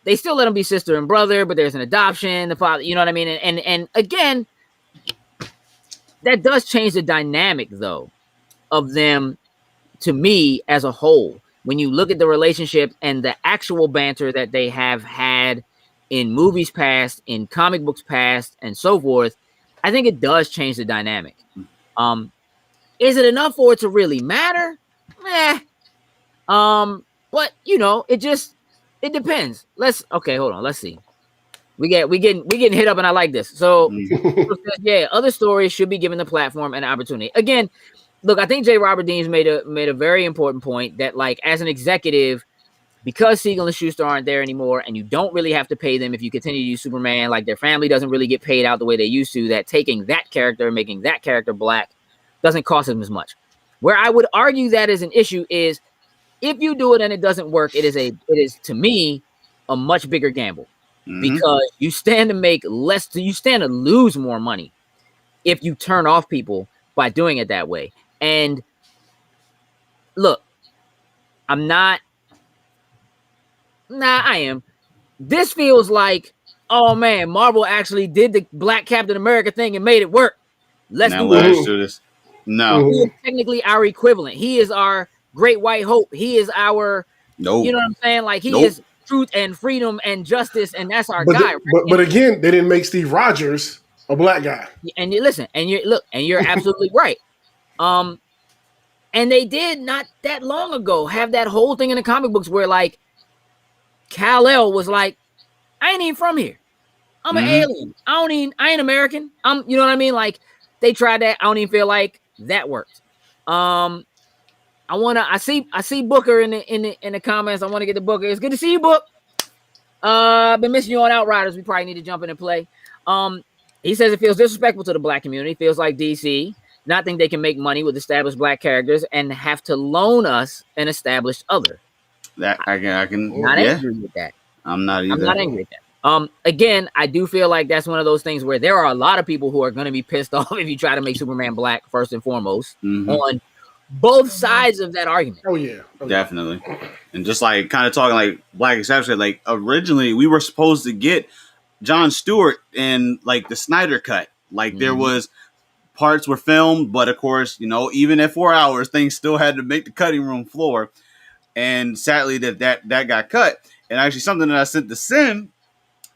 they still let them be sister and brother, but there's an adoption, the father, you know what I mean? And again, that does change the dynamic, though, of them to me as a whole. When you look at the relationship and the actual banter that they have had in movies past, in comic books past, and so forth, I think it does change the dynamic. Is it enough for it to really matter? But it depends. Hold on. Let's see. We getting hit up, and I like this. So yeah, other stories should be given the platform and opportunity. Again, look, I think J. Robert Deans made a very important point that, like, as an executive, because Siegel and Schuster aren't there anymore, and you don't really have to pay them if you continue to use Superman, like, their family doesn't really get paid out the way they used to, that taking that character and making that character black doesn't cost them as much. Where I would argue that is an issue is if you do it and it doesn't work, it is to me a much bigger gamble because you stand to lose more money if you turn off people by doing it that way. And look, I am. This feels like, oh man, Marvel actually did the Black Captain America thing and made it work. Let's do this. No. He is technically our equivalent. He is our Great White Hope. He is our, you know what I'm saying? Like, he is truth and freedom and justice, and that's our guy. But again, they didn't make Steve Rogers a black guy. And you listen, and you're absolutely right. And they did not that long ago have that whole thing in the comic books where, like, Kal-El was like, I ain't even from here. I'm an alien. I ain't American. You know what I mean? Like, they tried that. I don't even feel like that worked. I see Booker in the comments. I want to get the Booker. It's good to see you, Book. Been missing you on Outriders. We probably need to jump in and play. He says it feels disrespectful to the black community. Feels like DC not think they can make money with established black characters and have to loan us an established other. That I can Not yeah. angry with that. I'm not either. I'm not angry with that. Again, I do feel like that's one of those things where there are a lot of people who are going to be pissed off if you try to make Superman black first and foremost on both sides of that argument. Oh yeah, definitely. And just like kind of talking like Black Exception, like originally we were supposed to get Jon Stewart in like the Snyder cut. Like there was parts were filmed, but of course, you know, even at 4 hours, things still had to make the cutting room floor. And sadly, that got cut. And actually, something that I sent to Sim,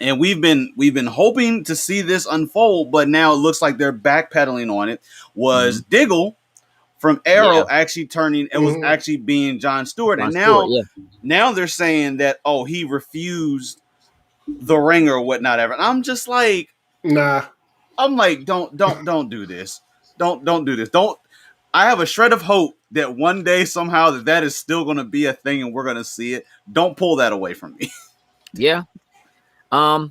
and we've been hoping to see this unfold, but now it looks like they're backpedaling on it. Was Diggle from Arrow actually turning? It was actually being Jon Stewart, and now they're saying that he refused the ring or whatnot ever. And I'm just like, nah. I'm like, don't do this. Don't do this. Don't. I have a shred of hope that one day somehow that is still going to be a thing and we're going to see it. Don't pull that away from me. Yeah. I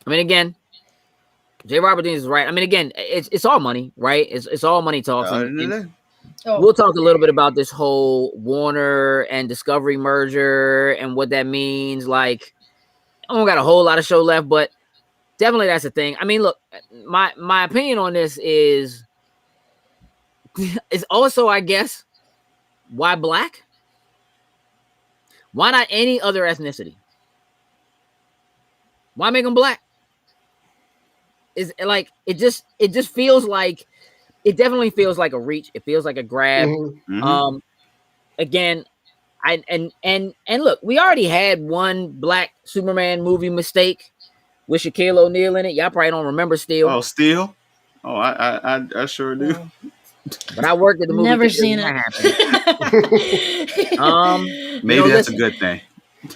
mean, again, J. Robert Dean is right. I mean, again, it's all money, right? It's all money talks. We'll talk a little bit about this whole Warner and Discovery merger and what that means. Like, I don't got a whole lot of show left, but definitely that's a thing. I mean, look, my opinion on this is also, I guess, why black? Why not any other ethnicity? Why make them black? Is like it just feels like it definitely feels like a reach. It feels like a grab. Again, and look, we already had one black Superman movie mistake with Shaquille O'Neal in it. Y'all probably don't remember Steel. Oh, Steel? Oh, I sure do. But I worked at the movie. Never seen it. Maybe that's a good thing.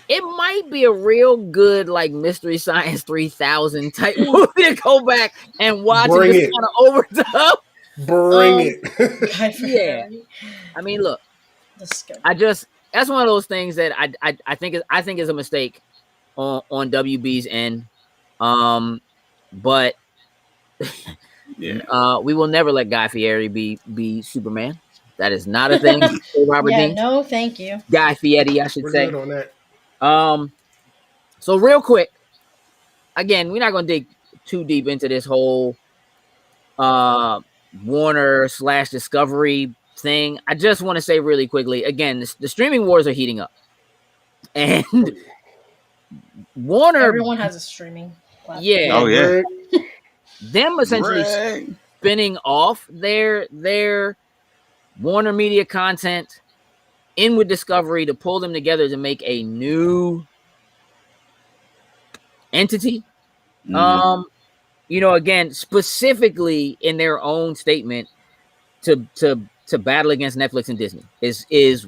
It might be a real good like Mystery Science 3000 type movie to go back and watch and just kind of overdub. Bring it. Yeah. I mean, look. That's one of those things that I think is a mistake on WB's end. But we will never let Guy Fieri be Superman. That is not a thing. Robert Dean. No, thank you. Guy Fieri, I should say. Good on that. So real quick, again, we're not going to dig too deep into this whole Warner/Discovery thing. I just want to say really quickly, again, the streaming wars are heating up, and Warner. Everyone has a streaming platform. Yeah. Oh yeah. Them essentially spinning off their Warner Media content in with Discovery to pull them together to make a new entity. Again, specifically in their own statement to battle against Netflix and Disney is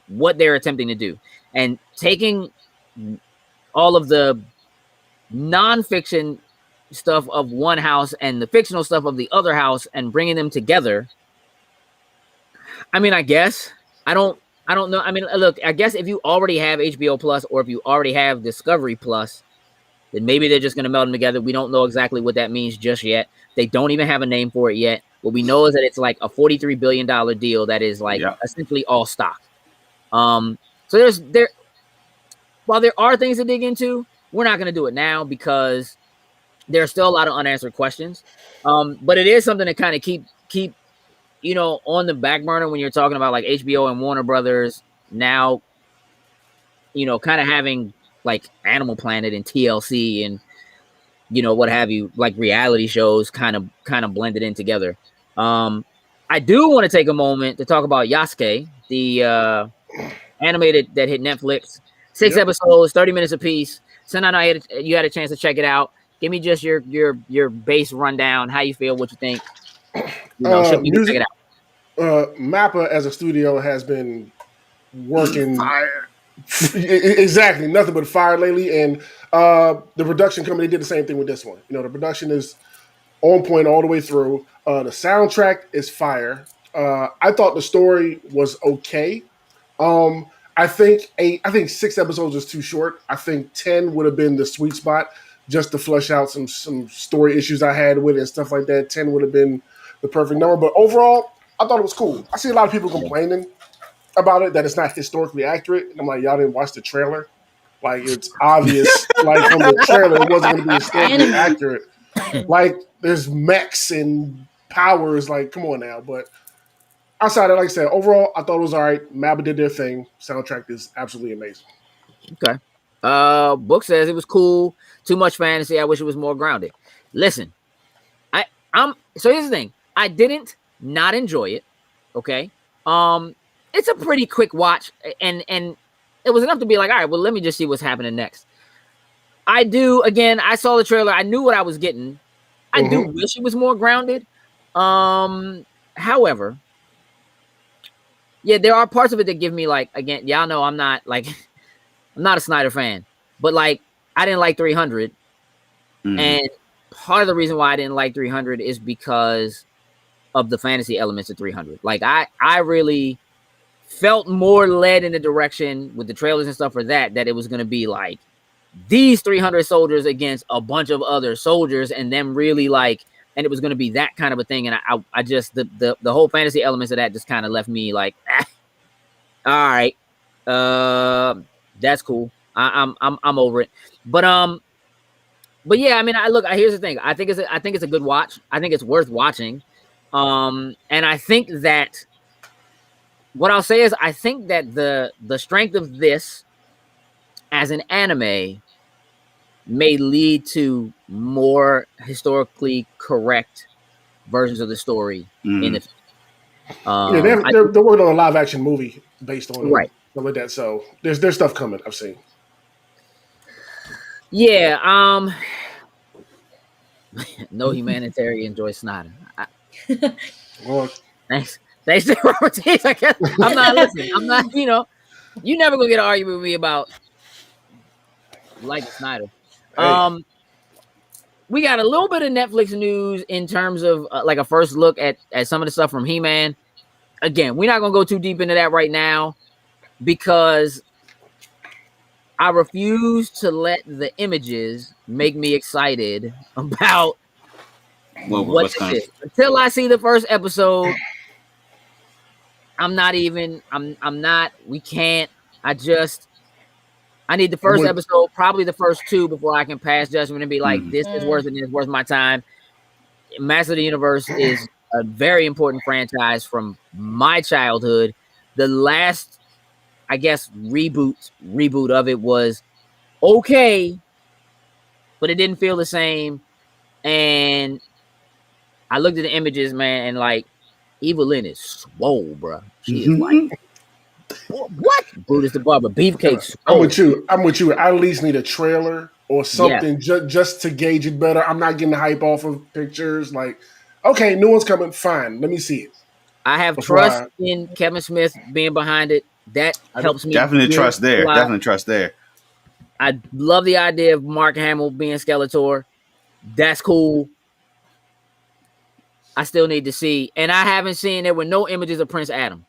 what they're attempting to do. And taking all of the nonfiction stuff of one house and the fictional stuff of the other house and bringing them together. I mean, I guess I don't know. I mean, look, I guess if you already have HBO Plus or if you already have Discovery Plus, then maybe they're just going to meld them together. We don't know exactly what that means just yet. They don't even have a name for it yet. What we know is that it's like a $43 billion deal that is like essentially all stock. So while there are things to dig into, we're not going to do it now because there's still a lot of unanswered questions. But it is something to kind of keep on the back burner when you're talking about like HBO and Warner Brothers now, kind of having like Animal Planet and TLC and, what have you, like reality shows kind of blended in together. I do want to take a moment to talk about Yasuke, the animated that hit Netflix. 6 episodes, 30 minutes apiece. So now you had a chance to check it out. Give me just your base rundown. How you feel? What you think? Should we check it out? Mappa as a studio has been working exactly nothing but fire lately, and the production company did the same thing with this one. The production is on point all the way through. The soundtrack is fire. I thought the story was okay. I think 6 episodes is too short. I think 10 would have been the sweet spot just to flesh out some story issues I had with it and stuff like that. 10 would have been the perfect number. But overall, I thought it was cool. I see a lot of people complaining about it that it's not historically accurate, and I'm like, y'all didn't watch the trailer. Like it's obvious, like from the trailer, it wasn't going to be historically accurate. Like there's mechs and powers. Like, come on now. But outside of, like I said, overall, I thought it was all right. Mabba did their thing. Soundtrack is absolutely amazing. Okay. Book says it was cool. Too much fantasy. I wish it was more grounded. Listen, so here's the thing. I didn't not enjoy it. Okay. It's a pretty quick watch, and it was enough to be like, all right, well, let me just see what's happening next. I saw the trailer. I knew what I was getting. I do wish it was more grounded. However, yeah, there are parts of it that give me like, again, y'all know I'm not a Snyder fan, but like I didn't like 300, and part of the reason why I didn't like 300 is because of the fantasy elements of 300. Like I really felt more led in the direction with the trailers and stuff for that it was going to be like these 300 soldiers against a bunch of other soldiers, and them really like, and it was going to be that kind of a thing. And I just the whole fantasy elements of that just kind of left me like, all right, that's cool. I'm over it. But yeah, I mean, here's the thing. I think it's a good watch. I think it's worth watching. And I think that what I'll say is I think that the strength of this as an anime may lead to more historically correct versions of the story in the yeah, they're working on a live action movie based on right. Stuff like that. So there's stuff coming. I've seen. Yeah. No humanitarian Joyce Snyder. Well, Thanks to Robert T. I guess I'm not listening. I'm not. You never gonna get an argument with me about liking Snyder. hey. We got a little bit of Netflix news in terms of like a first look at some of the stuff from He-Man. Again, we're not gonna go too deep into that right now because I refuse to let the images make me excited about what this is. Until I see the first episode, I'm not. We can't. I need the first episode, probably the first two, before I can pass judgment and be like, this is worth it, and it's worth my time. Master of the Universe is a very important franchise from my childhood. The last, I guess, reboot of it was okay, but it didn't feel the same. And I looked at the images, man, and like Evelyn is swole, bro. She is like, what? Brutus the Barber, Beefcake. I'm with you. I at least need a trailer or something just to gauge it better. I'm not getting hype off of pictures. Like, okay, new one's coming. Fine, let me see it. I have trust in Kevin Smith being behind it. That helps me. Definitely trust there. I love the idea of Mark Hamill being Skeletor. That's cool. I still need to see, and I haven't seen there were no images of Prince Adam.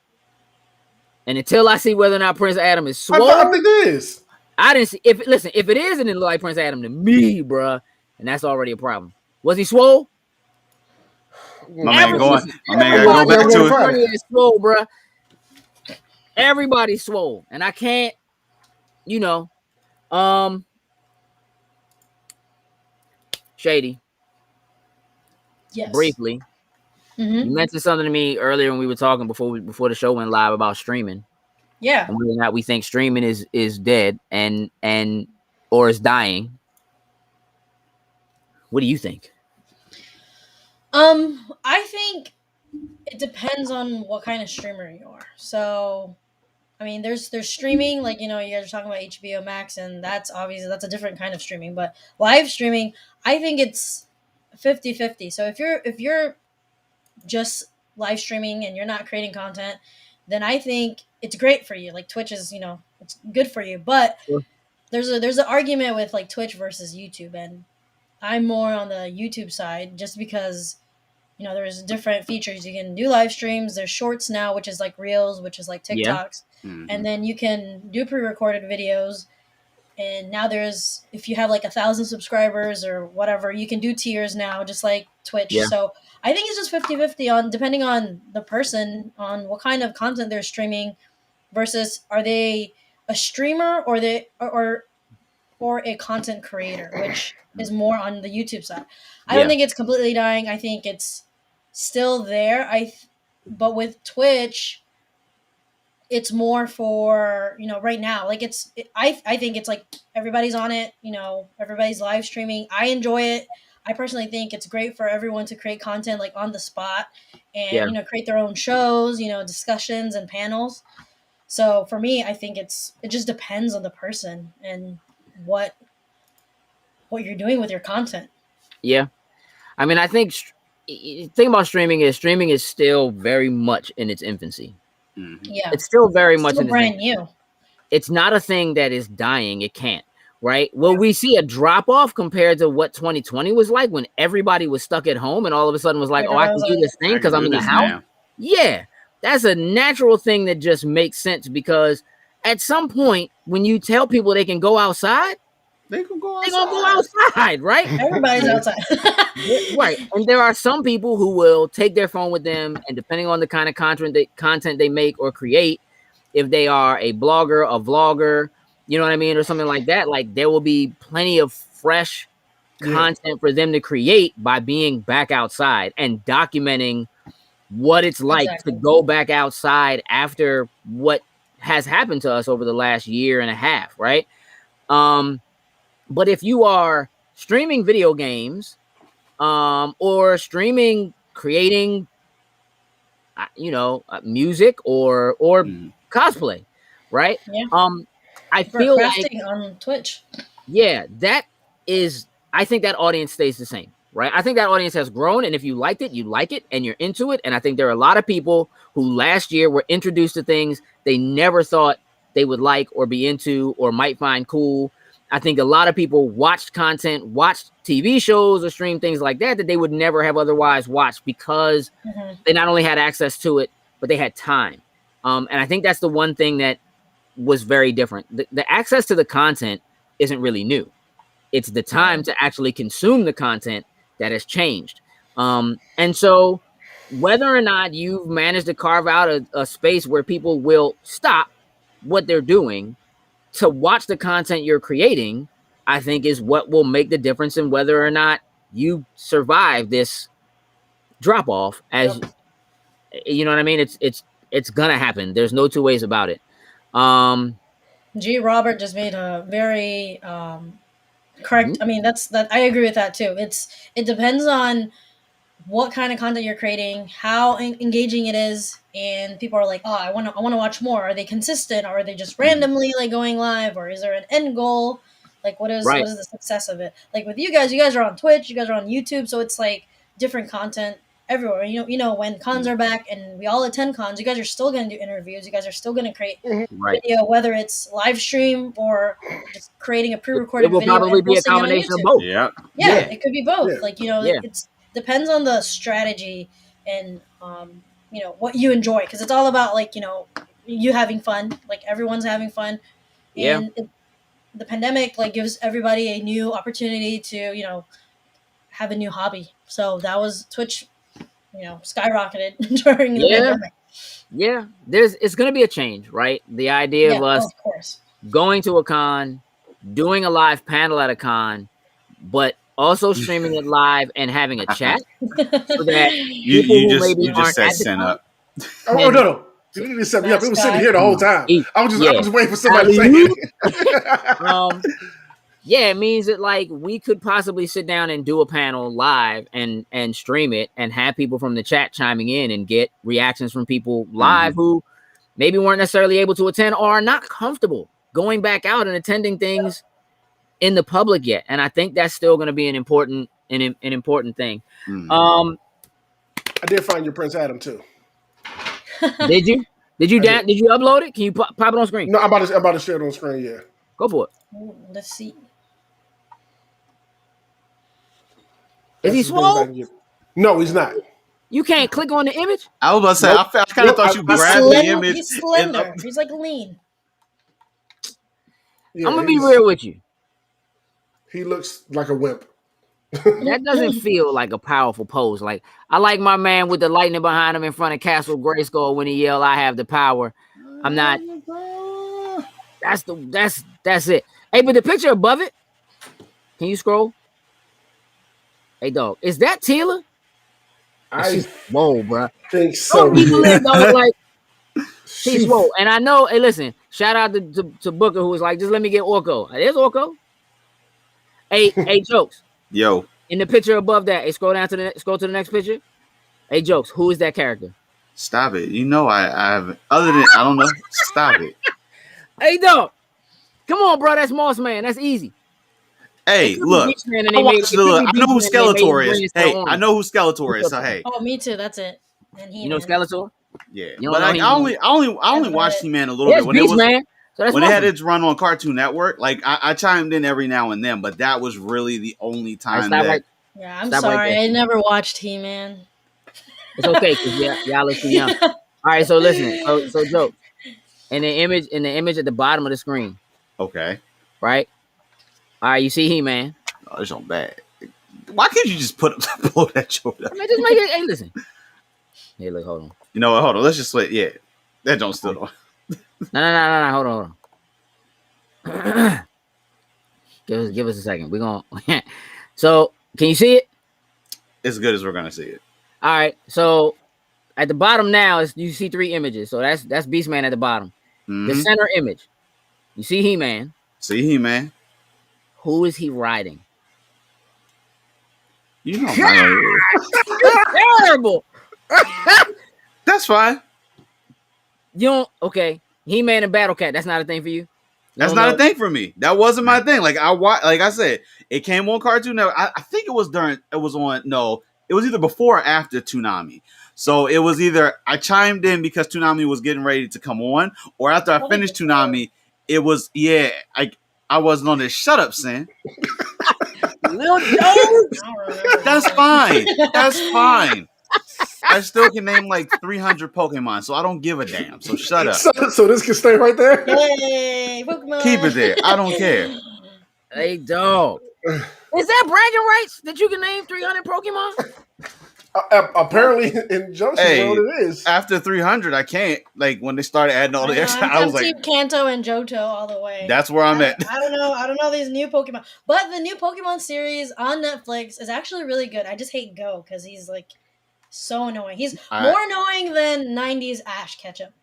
And until I see whether or not Prince Adam is swole, I think it is. I didn't see. If it is, and it look like Prince Adam to me, bruh, and that's already a problem. Was he swole? My man, go back to it. Swole, bruh. Everybody's swole, and I can't. Shady. Yes. Briefly. You mentioned something to me earlier when we were talking before the show went live about streaming. Yeah. And whether or not we think streaming is dead and or is dying. What do you think? I think it depends on what kind of streamer you are. So, I mean, there's streaming, like, you guys are talking about HBO Max, and that's a different kind of streaming. But live streaming, I think it's 50-50. So if you're just live streaming and you're not creating content, then I think it's great for you. Like Twitch is, it's good for you. But Sure. there's an argument with like Twitch versus YouTube, and I'm more on the YouTube side just because there's different features. You can do live streams. There's shorts now, which is like Reels, which is like TikToks. Yeah. And then you can do pre-recorded videos. And now if you have like 1,000 subscribers or whatever, you can do tiers now, just like Twitch. Yeah. So I think it's just 50-50 on depending on the person, on what kind of content they're streaming versus are they a streamer or a content creator, which is more on the YouTube side. I don't think it's completely dying. I think it's still there. But with Twitch, it's more for right now. Like I think it's like everybody's on it. Everybody's live streaming. I enjoy it. I personally think it's great for everyone to create content like on the spot and create their own shows. Discussions and panels. So for me, I think it just depends on the person and what you're doing with your content. Yeah. I mean, I think the thing about streaming is still very much in its infancy. Mm-hmm. Yeah. It's still very much still brand new. It's not a thing that is dying. It can't. Right. Well, we see a drop off compared to what 2020 was like when everybody was stuck at home and all of a sudden was like, I can do this thing because I'm in the house. Now. Yeah. That's a natural thing that just makes sense because at some point when you tell people they can go outside, they're going to go outside, right? Everybody's outside. Right. And there are some people who will take their phone with them and depending on the kind of content they make or create, if they are a blogger, a vlogger, you know what I mean? Or something like that. Like there will be plenty of fresh content for them to create by being back outside and documenting what it's like to go back outside after what has happened to us over the last year and a half. Right. But if you are streaming video games, or creating, music or cosplay, right? Yeah. I feel like on Twitch. Yeah, I think that audience stays the same, right? I think that audience has grown, and if you liked it, you like it, and you're into it. And I think there are a lot of people who last year were introduced to things they never thought they would like or be into or might find cool. I think a lot of people watched TV shows or stream things like that they would never have otherwise watched because they not only had access to it, but they had time. And I think that's the one thing that was very different. The access to the content isn't really new. It's the time to actually consume the content that has changed. And so whether or not you've managed to carve out a space where people will stop what they're doing to watch the content you're creating, I think is what will make the difference in whether or not you survive this drop off. As you know what I mean? It's gonna happen. There's no two ways about it. G. Robert just made a very correct. I mean, I agree with that too. It depends on what kind of content you're creating, how engaging it is, and people are like, oh, I want to watch more. Are they consistent, or are they just randomly like going live, or is there an end goal? Like, what is the success of it? Like with you guys are on Twitch, you guys are on YouTube, so it's like different content everywhere. You know when cons are back and we all attend cons, you guys are still going to do interviews. You guys are still going to create video, whether it's live stream or just creating a pre-recorded video. It will probably be a combination of both. Yeah, it could be both. Yeah. Like it's depends on the strategy and what you enjoy, because it's all about like you having fun. Like everyone's having fun. And the pandemic like gives everybody a new opportunity to have a new hobby. So that was Twitch skyrocketed during the pandemic. Yeah, it's going to be a change, right? The idea of us going to a con, doing a live panel at a con, but also streaming it live and having a chat so that you just said send up. Oh no. You need to set me up. It was sitting here the whole time. I was just waiting for somebody to say it. Yeah, it means that like we could possibly sit down and do a panel live and stream it and have people from the chat chiming in and get reactions from people live who maybe weren't necessarily able to attend or are not comfortable going back out and attending things in the public yet. And I think that's still going to be an important thing. I did find your Prince Adam too. Did you? Did you upload it? Can you pop it on screen? No, I'm about to share it on screen. Yeah, go for it. Let's see. Is he swole? No, he's not. You can't click on the image? I was about to say, I kind of thought you grabbed the image. He's slender. He's like lean. Yeah, I'm gonna be real with you. He looks like a wimp. That doesn't feel like a powerful pose. Like I like my man with the lightning behind him in front of Castle Grayskull when he yell, "I have the power." I'm not. That's it. Hey, but the picture above it, can you scroll? Hey, dog, is that Tila? I She's swole, bro. think Don't so. people Yeah. in, dog, like she's She, swole. And I know. Hey, listen, shout out to Booker who was like, just let me get Orko. There's Orko. Hey, jokes. Yo, In the picture above that, hey, scroll to the next picture. Hey, jokes. Who is that character? stop it. You know I haven't. Other than I don't know. Stop it. Hey, dog. Come on, bro. That's Moss Man. That's easy. It Hey, could be look. Beast Man and I they made watched it. the. Could be I know Beast who Man and they made him Skeletor bring is. his Hey, orange. I know who Skeletor is. So hey, Oh, me too. That's it. And you know Skeletor. yeah. You don't But know like He-Man? I only watched He-Man a little There's bit when it Beast was Man. So that's when it had Moss Man. its run on Cartoon Network. Like I chimed in every now and then, but that was really the only All right, time stop that. right. Yeah, I'm Stop right sorry. there. I never watched He-Man. It's okay because y'all are too young. All right, so listen. So jokes. In the image at the bottom of the screen, Okay. right? All right, you see He-Man. Oh, it's on bad. Why can't you just blow that joke up? I mean, just make it. Hey, listen. Hey, look, hold on. You know what? Hold on. Let's just switch. Yeah, that don't still on. No. Hold on. Give us a second. We're gonna. So, can you see it? As good as we're gonna see it. All right. So at the bottom now is you see 3 images. So that's Beastman at the bottom. The Mm-hmm. center image, you see He-Man. See, He-Man. Who is he riding? You know, I'm not gonna. Terrible. That's fine. You don't. Okay. He-Man and Battle Cat. That's not a thing for you. That's not a thing for me. That wasn't my thing. Like like I said, it came on Cartoon Network. I think it was on. No, it was either before or after Toonami. So it was either I chimed in because Toonami was getting ready to come on, or after I finished Toonami, it was I wasn't on this. Shut up, Sin. Little Joe. That's fine. That's fine. I still can name like 300 Pokemon, so I don't give a damn. So shut up. So this can stay right there. Yay, Pokemon. Keep it there. I don't care. Hey, dog. Is that bragging rights that you can name 300 Pokemon? Apparently, in Justice World, it is. After 300, I can't. Like when they started adding all the extra, I was like, Team Kanto and Johto all the way. That's where I'm at. I don't know these new Pokemon, but the new Pokemon series on Netflix is actually really good. I just hate Go because he's like so annoying. He's more annoying than '90s Ash Ketchum.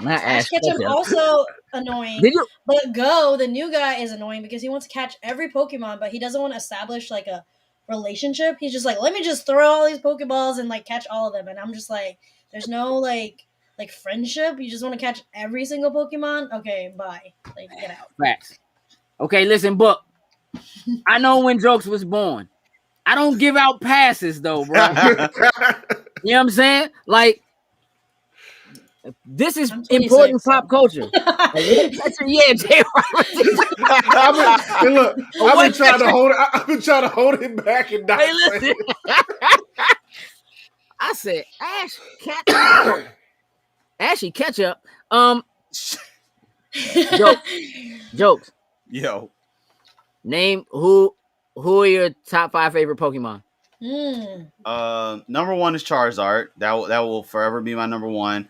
Not Ash Ketchum also annoying. But Go, the new guy, is annoying because he wants to catch every Pokemon, but he doesn't want to establish like a relationship. He's just like, let me just throw all these Pokeballs and like catch all of them. And I'm just like, there's no like friendship. You just want to catch every single Pokemon. Okay, bye. Like, get out. Facts. Okay, listen, Book. I know when Jokes was born. I don't give out passes though, bro. You know what I'm saying? Like, this is important pop culture. Yeah, Jay Roberts. I've been trying to hold it. I've been trying to hold it back and not. Hey, listen. I said Ashy Ketchup. Jokes. Yo. Name who are your top 5 favorite Pokemon? Number 1 is Charizard. That will forever be my number 1.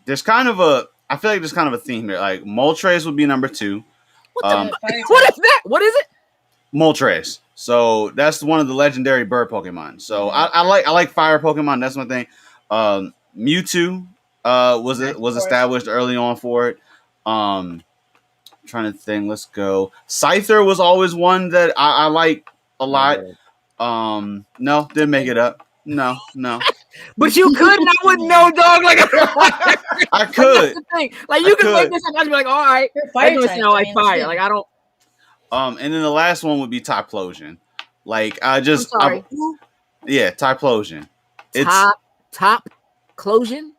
There's kind of I feel like there's kind of a theme here. Like Moltres would be number 2. What is that? What is it? Moltres. So that's one of the legendary bird Pokemon. So I like fire Pokemon. That's my thing. Mewtwo was established early on for it. Trying to think. Let's go. Scyther was always one that I like a lot. No, didn't make it up. No. But you could, and I wouldn't know, dog. Like I could. Like you could make this up. I'd be like, all right, fire type, sound like fire. Like I don't. And then the last one would be Typhlosion. Like yeah, Typhlosion. It's top closion.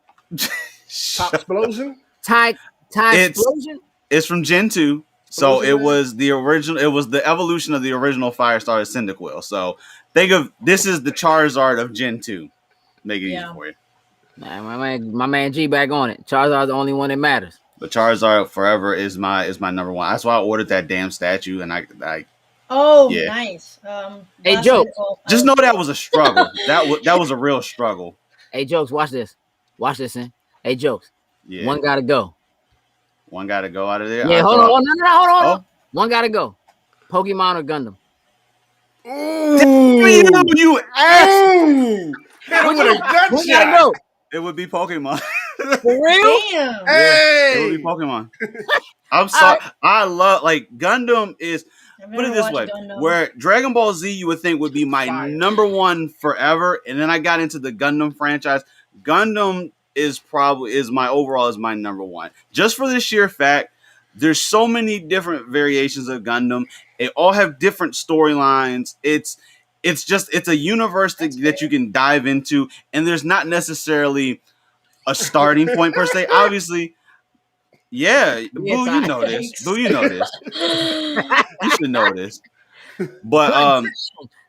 Top explosion. Typhlosion. It's from Gen 2. So it was the original. It was the evolution of the original Firestarter Cyndaquil. So think of this is the Charizard of Gen 2. Make it easy for you. Nah, my man G back on it. Charizard's the only one that matters. But Charizard forever is my number one. That's why I ordered that damn statue, and I Oh, yeah. nice. Hey, last Joe. article, Just know that was a struggle. that was a real struggle. Hey, Jokes, watch this. Watch this, man. Hey, Jokes. Yeah. One gotta go. One got to go out of there. Yeah, hold on. Hold on. Oh. One gotta go. Pokemon or Gundam? Ooh, You ass. ooh, hit him with a One gotta gunshot. go. It would be Pokemon. For real? Damn. Hey, It would be Pokemon. I'm sorry. I love Gundam is. I've Put it never this watched way, Gundam. where Dragon Ball Z you would think would be my Fire. number one forever, and then I got into the Gundam franchise. Gundam is my number one, just for the sheer fact there's so many different variations of Gundam. They all have different storylines. It's a universe that you can dive into, and there's not necessarily a starting point per se. Obviously, yeah, Boo, you know this. Boo, you know this. You should know this. But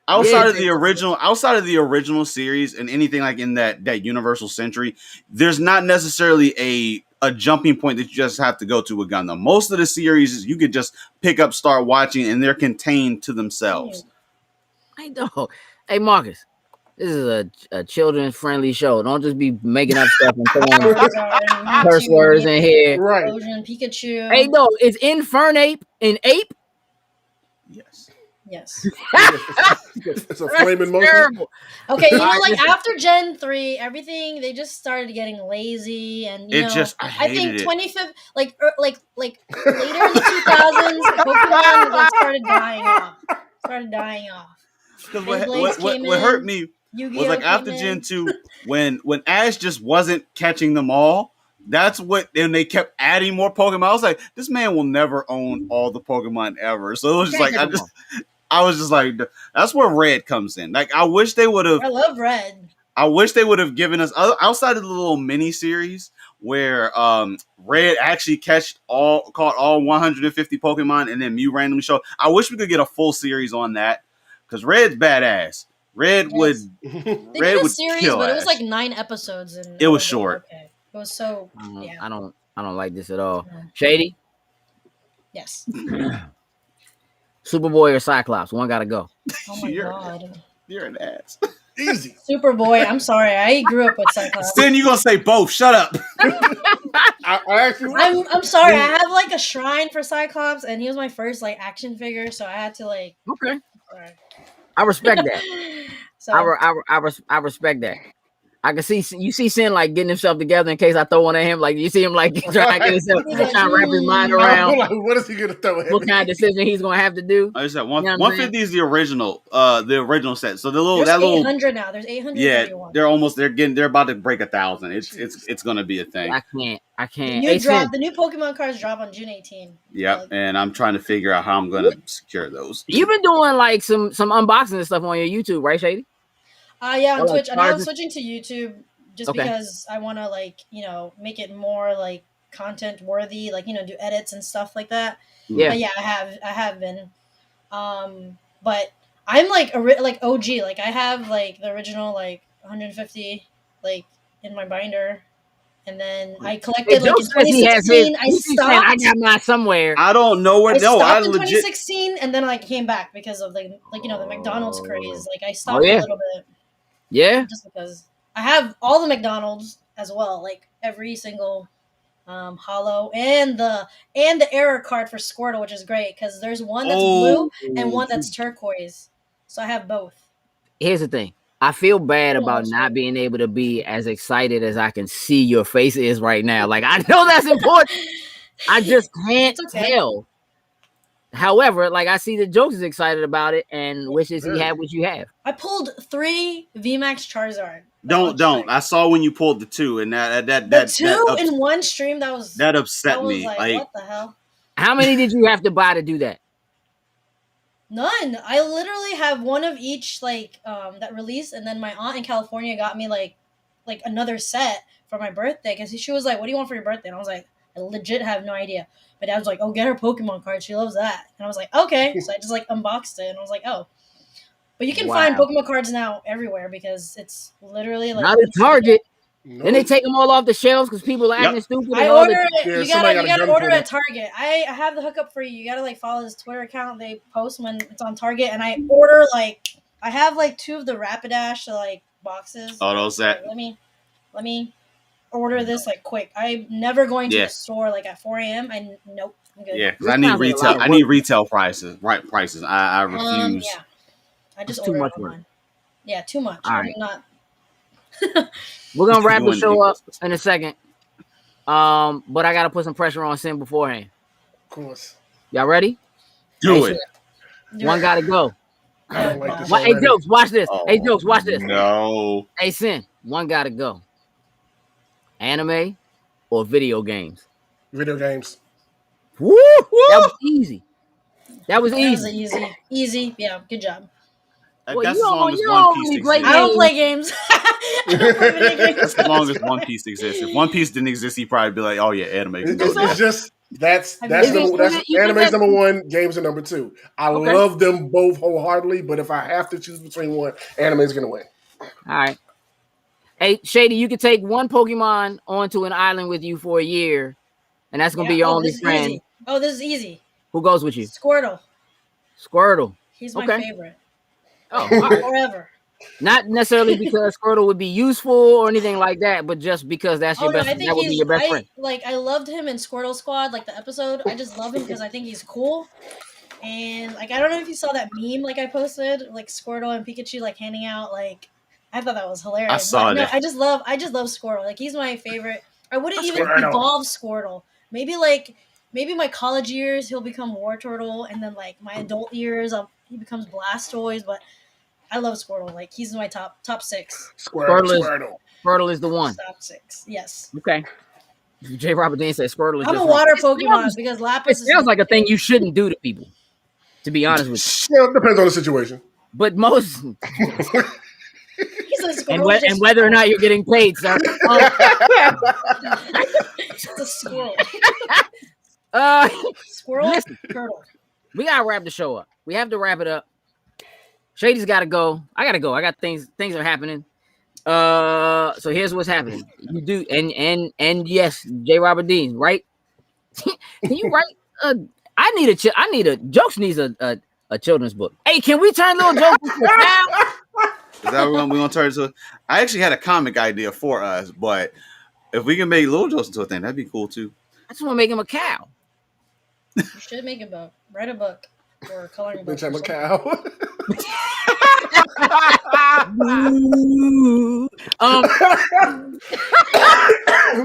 outside of the original series and anything like in that Universal Century, there's not necessarily a jumping point that you just have to go to with Gundam. Most of the series you could just pick up, start watching, and they're contained to themselves. I know. Hey, Marcus, this is a children's friendly show. Don't just be making up stuff and throwing curse words in here. right? Explosion, Pikachu. Hey, no, it's Infernape in ape. Yes. It's a flaming monkey. Terrible. Okay, you know, Alright, like listen. after Gen 3, everything they just started getting lazy, and you know, I think hated it. 25th, like later in the 2000s, Pokemon like started dying off. Because Beyblades what came hurt in, me Yu-Gi-Oh was like came after in. Gen 2, when Ash just wasn't catching them all. That's what, and they kept adding more Pokemon. I was like, this man will never own all the Pokemon ever. So it was just like, I was just like, that's where Red comes in. Like, I wish they would have. I love Red. I wish they would have given us outside of the little mini series where Red actually caught all 150 Pokemon and then Mew randomly showed. I wish we could get a full series on that because Red's badass. Red would They Red did a would series, kill but it Ash. was like 9 episodes, and It was short. Okay, it was so. Yeah. I don't like this at all. No. Shady, Yes. Superboy or Cyclops? One gotta go. Oh my You're- god. You're an ass. Easy. Superboy. I'm sorry. I grew up with Cyclops. Then you gonna say both? Shut up. I actually. I'm sorry. I have like a shrine for Cyclops, and he was my first like action figure, so I had to like. Okay, Sorry. I respect that. So I respect that. I can see you see Sin like getting himself together in case I throw one at him. Like you see him like trying to get himself, He's like, trying to wrap his mind I'm around like, what is he gonna throw at what me? kind of decision he's gonna have to do. I just said You know what I'm 150 is the original set. So there's that little 800 now. There's 831. they're about to break 1,000. It's gonna be a thing. I The can't. new Hey, Sin, the new Pokemon cards drop on June 18. Yep, and I'm trying to figure out how I'm gonna secure those. you've been doing like some unboxing and stuff on your YouTube, right, Shady? Yeah, on Or, like, Twitch, and now I'm cards? switching to YouTube just Okay. because I want to like make it more like content worthy, like do edits and stuff like that. Yeah. But yeah, I have been, but I'm like like OG, like I have like the original like 150 like in my binder, and then I collected like in 2016. I stopped. I got mine somewhere. I don't know where. I No, stopped I in legit. 2016, and then I came back because of the the McDonald's craze. Like I stopped yeah. a little bit Yeah. just because I have all the McDonald's as well, like every single hollow and the error card for Squirtle, which is great because there's one that's blue and one that's turquoise. So I have both. Here's the thing. I feel bad Oh, about that's not right. being able to be as excited as I can see your face is right now. Like I know that's important. I just can't It's okay. tell. However, like I see the Jokes is excited about it and wishes he had what you have. I pulled 3 VMAX Charizard. Don't. I saw when you pulled the 2, and The that 2 in one stream. That was upset was me. like, what the hell? How many did you have to buy to do that? None. I literally have one of each that release, and then my aunt in California got me like another set for my birthday because she was like, "What do you want for your birthday?" And I was like, "I legit have no idea." My dad was like, "Oh, get her Pokemon card. She loves that." And I was like, "Okay." So I just like unboxed it, and I was like, "Oh." But you can find Wow. Pokemon cards now everywhere because it's literally like Not at Target. No. Then they take them all off the shelves because people are acting Yep. stupid. I And all order the it. Yeah, You somebody got a gotta gun order pulled at Target. I have the hookup for you. You gotta like follow his Twitter account. They post when it's on Target, and I order like I have like 2 of the Rapidash like boxes. Oh, those that. Let me order this like quick. I'm never going to Yeah. the store like at 4 a.m. Nope, I'm good. Yeah, because This I need sounds like a lot retail. of I work. need retail prices. Right prices. I refuse. Yeah, I just It's too ordered much it work. online. Yeah, too much. All I'm right. not. We're gonna wrap the Doing show up equals. in a second. But I gotta put some pressure on Sim beforehand. Of course. Y'all ready? Do Hey, it. Do One it. gotta go. I don't like this Hey, already. Jokes, watch this. Hey, Oh, Jokes, watch this. No. Hey, Sin, one gotta go. Anime or video games? Video games. Woo! That was easy. That was That was easy. easy. Yeah, good job. Well, That's you as long don't, as you One don't Piece really play exists. I don't games. play games. I don't play video games. That's as long as One Piece exists. If One Piece didn't exist, he'd probably be like, "Oh yeah, anime can go It's there." just that's Is that's it- number that's you think anime's that- number one, games are number two. I Okay. love them both wholeheartedly, but if I have to choose between one, anime's gonna win. All right. Hey, Shady, you could take one Pokemon onto an island with you for a year, and that's gonna be your only this is friend. easy. Oh, this is easy. Who goes with you? Squirtle. Squirtle. He's my Okay. favorite. Oh, all right. Forever. Not necessarily because Squirtle would be useful or anything like that, but just because that's your Oh no, best. I think That would be your best friend. I loved him in Squirtle Squad, like the episode. I just love him because I think he's cool. And like I don't know if you saw that meme like I posted, like Squirtle and Pikachu like handing out like I thought that was hilarious. I saw But, no, that. I just love Squirtle. Like he's my favorite. I wouldn't even Squirtle. evolve Squirtle. Maybe my college years he'll become War Turtle, and then like my adult years he becomes Blastoise. But I love Squirtle. Like he's my top 6. Squirtle. Squirtle is the one. Top 6. Yes. Okay. J. Robert Dean said Squirtle is I'm just a one. water It Pokemon sounds- because It Lapis is sounds like a thing you shouldn't do to people, to be honest with you. Well, it depends on the situation. But most, He's a and, squirrel. and whether or not you're getting paid, sir. It's a squirrel. Squirrel, Listen. turtle. We gotta wrap the show up. We have to wrap it up. Shady's gotta go. I gotta go. I got things are happening. So here's what's happening. You do and yes, J. Robert Dean, right? Can you write? I need a Jokes needs a children's book. Hey, can we turn Little Jokes into a cow? Is that what we're gonna turn into? I actually had a comic idea for us, but if we can make Little Joe's into a thing, that'd be cool too. I just want to make him a cow. You should make a book. Write a book or a coloring book. Bitch, I'm or a something. cow.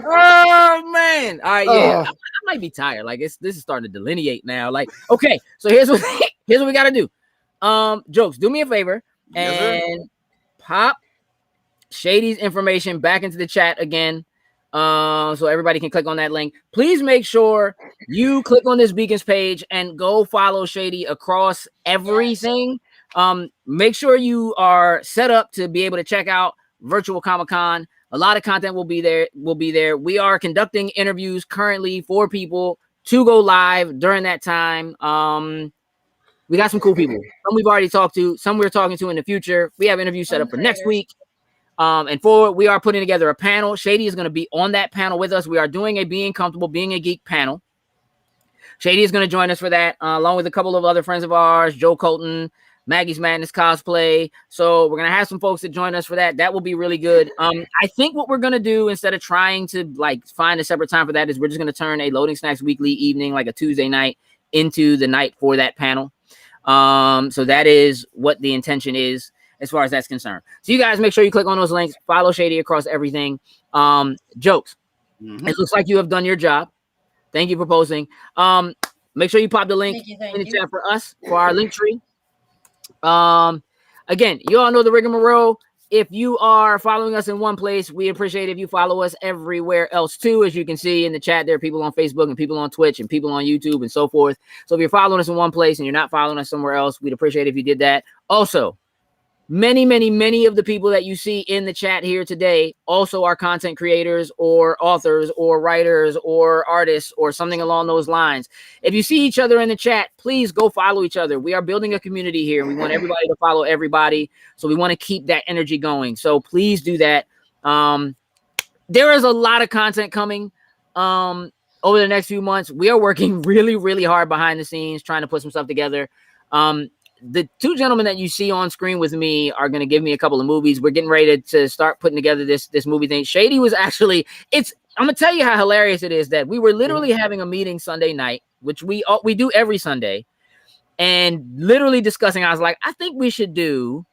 Oh man! All right, yeah. Oh. I might be tired. Like this is starting to delineate now. Like, okay, so here's what we gotta do. Jokes, do me a favor Yes, sir. and pop Shady's information back into the chat again. So everybody can click on that link. Please make sure you click on this Beacons page and go follow Shady across everything. Make sure you are set up to be able to check out Virtual Comic-Con. A lot of content will be there. We are conducting interviews currently for people to go live during that time. We got some cool people. Some we've already talked to, some we're talking to in the future. We have interviews set up for next week. And we are putting together a panel. Shady is going to be on that panel with us. We are doing a Being Comfortable, Being a Geek panel. Shady is going to join us for that, along with a couple of other friends of ours, Joe Colton, Maggie's Madness Cosplay. So we're going to have some folks that join us for that. That will be really good. I think what we're going to do, instead of trying to like find a separate time for that, is we're just going to turn a Loading Snacks Weekly evening, like a Tuesday night, into the night for that panel. So that is what the intention is as far as that's concerned. So you guys make sure you click on those links, follow Shady across everything. Jokes. Mhm. It looks like you have done your job. Thank you for posting. Make sure you pop the link Thank in the you. chat for us, for our link tree. Again, you all know the rigmarole. If you are following us in one place, we appreciate if you follow us everywhere else too. As you can see in the chat, there are people on Facebook and people on Twitch and people on YouTube and so forth. So if you're following us in one place and you're not following us somewhere else, we'd appreciate if you did that. Also, many of the people that you see in the chat here today also are content creators or authors or writers or artists or something along those lines. If you see each other in the chat, please go follow each other. We are building a community here. We want everybody to follow everybody. So we want to keep that energy going. So please do that. there is a lot of content coming over the next few months. We are working really, really hard behind the scenes, trying to put some stuff together. The two gentlemen that you see on screen with me are going to give me a couple of movies. We're getting ready to start putting together this movie thing. Shady was actually, I'm going to tell you how hilarious it is that we were literally having a meeting Sunday night, which we do every Sunday, and literally discussing. I was like, I think we should do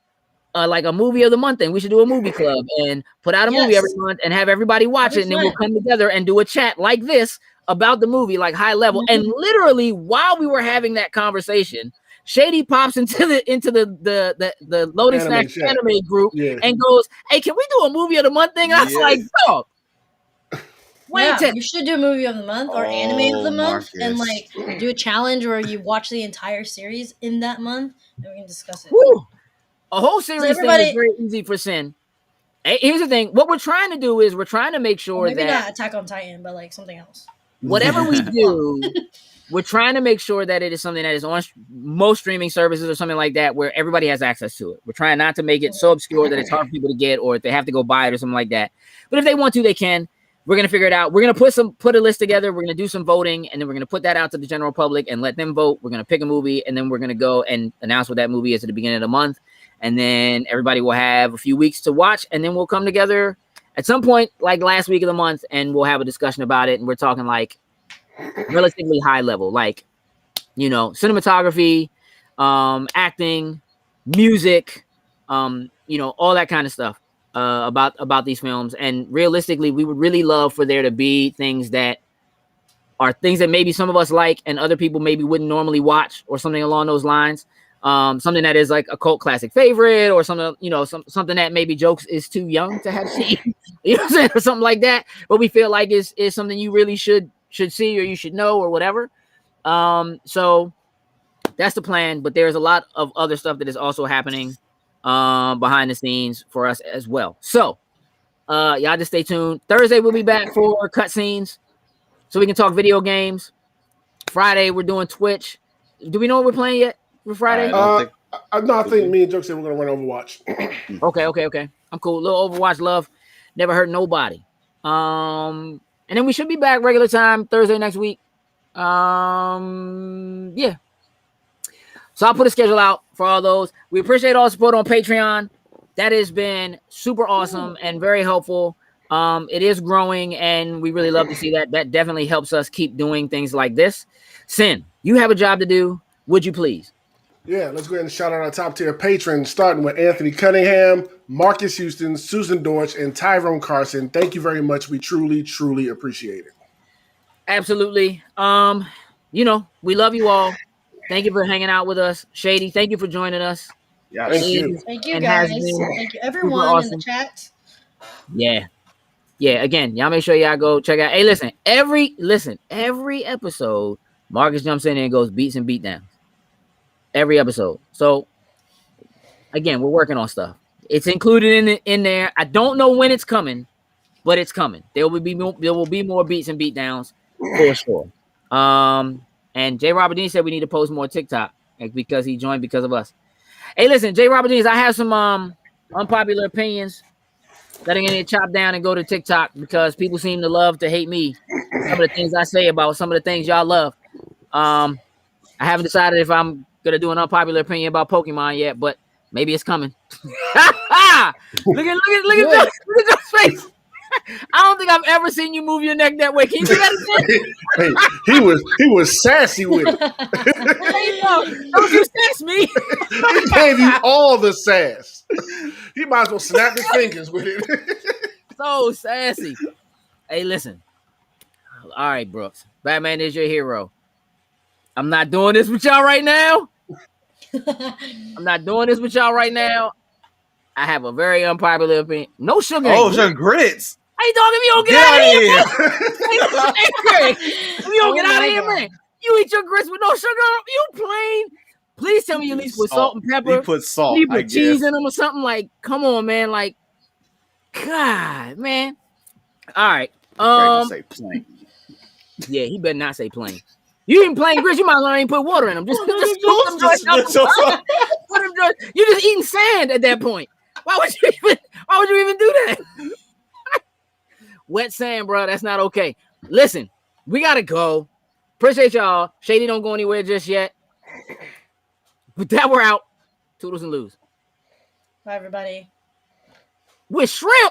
like a movie of the month thing. We should do a movie club and put out a movie every month and have everybody watch it. And then we'll come together and do a chat like this about the movie, like high level. And literally while we were having that conversation, Shady pops into the Loading Snack anime group and goes, "Hey, can we do a movie of the month thing?" And I was like, "Dog, you should do a movie of the month or anime of the month, and like do a challenge where you watch the entire series in that month, and we can discuss it." Woo. A whole series thing is very easy for Sin. Here's the thing: what we're trying to do is we're trying to make sure maybe not Attack on Titan, but like something else. Whatever we do. We're trying to make sure that it is something that is on most streaming services or something like that where everybody has access to it. We're trying not to make it so obscure that it's hard for people to get or if they have to go buy it or something like that. But if they want to, they can. We're going to figure it out. We're going to put a list together. We're going to do some voting, and then we're going to put that out to the general public and let them vote. We're going to pick a movie, and then we're going to go and announce what that movie is at the beginning of the month. And then everybody will have a few weeks to watch, and then we'll come together at some point, like last week of the month, and we'll have a discussion about it. And we're talking like relatively high level, like, you know, cinematography, acting, music, you know, all that kind of stuff about these films. And realistically, we would really love for there to be things that are things that maybe some of us like and other people maybe wouldn't normally watch or something along those lines. Something that is like a cult classic favorite or something, you know, something that maybe Jokes is too young to have seen, you know what I'm saying, or something like that. But we feel like is something you really should see or you should know or whatever. So that's the plan, but there's a lot of other stuff that is also happening behind the scenes for us as well. So y'all just stay tuned. Thursday we'll be back for cutscenes so we can talk video games. Friday we're doing Twitch. Do we know what we're playing yet for Friday? I think me and Joke said we're gonna run Overwatch. Okay. I'm cool. Little Overwatch love. Never hurt nobody. And then we should be back regular time Thursday next week. Yeah. So I'll put a schedule out for all those. We appreciate all the support on Patreon. That has been super awesome and very helpful. It is growing, and we really love to see that. That definitely helps us keep doing things like this. Sin, you have a job to do. Would you please? Yeah, let's go ahead and shout out our top tier patrons, starting with Anthony Cunningham, Marcus Houston, Susan Dorch, and Tyrone Carson. Thank you very much. We truly, truly appreciate it. Absolutely. You know, we love you all. Thank you for hanging out with us. Shady, thank you for joining us. Yeah, thank you. Thank you, guys. Thank you, everyone in the chat. Yeah. Again, y'all make sure y'all go check out. Hey, listen, every episode, Marcus jumps in and goes beats and beatdowns. Every episode. So again, we're working on stuff. It's included in there. I don't know when it's coming, but it's coming. There will be more beats and beatdowns for sure. And J. Robert Dean said we need to post more TikTok because he joined because of us. Hey, listen, J. Robert Dean, I have some unpopular opinions that are gonna get chopped down and go to TikTok because people seem to love to hate me. Some of the things I say about some of the things y'all love. I haven't decided if I'm gonna do an unpopular opinion about Pokemon yet, but maybe it's coming. Look at your face. I don't think I've ever seen you move your neck that way. Can you do that again? Hey, he was sassy with it. Don't you sass me. He gave you all the sass. He might as well snap his fingers with it. So sassy. Hey, listen. All right, Brooks. Batman is your hero. I'm not doing this with y'all right now. I have a very unpopular opinion. No sugar. Oh, sugar grits. Hey, dog, if you don't get out of here, if you don't get out of here, man. You eat your grits with no sugar. You plain. Please tell me you at least put salt and pepper. You put salt. You put cheese in them or something. Like, come on, man. Like, God, man. All right. Say plain. Yeah, he better not say plain. You even plain grits, you might as well even put water in them. Just put them You're just eating sand at that point. Why would you even do that? wet sand, bro. That's not okay. Listen, we gotta go. Appreciate y'all. Shady don't go anywhere just yet. With that, we're out. Toodles and Loos. Bye, everybody. With shrimp.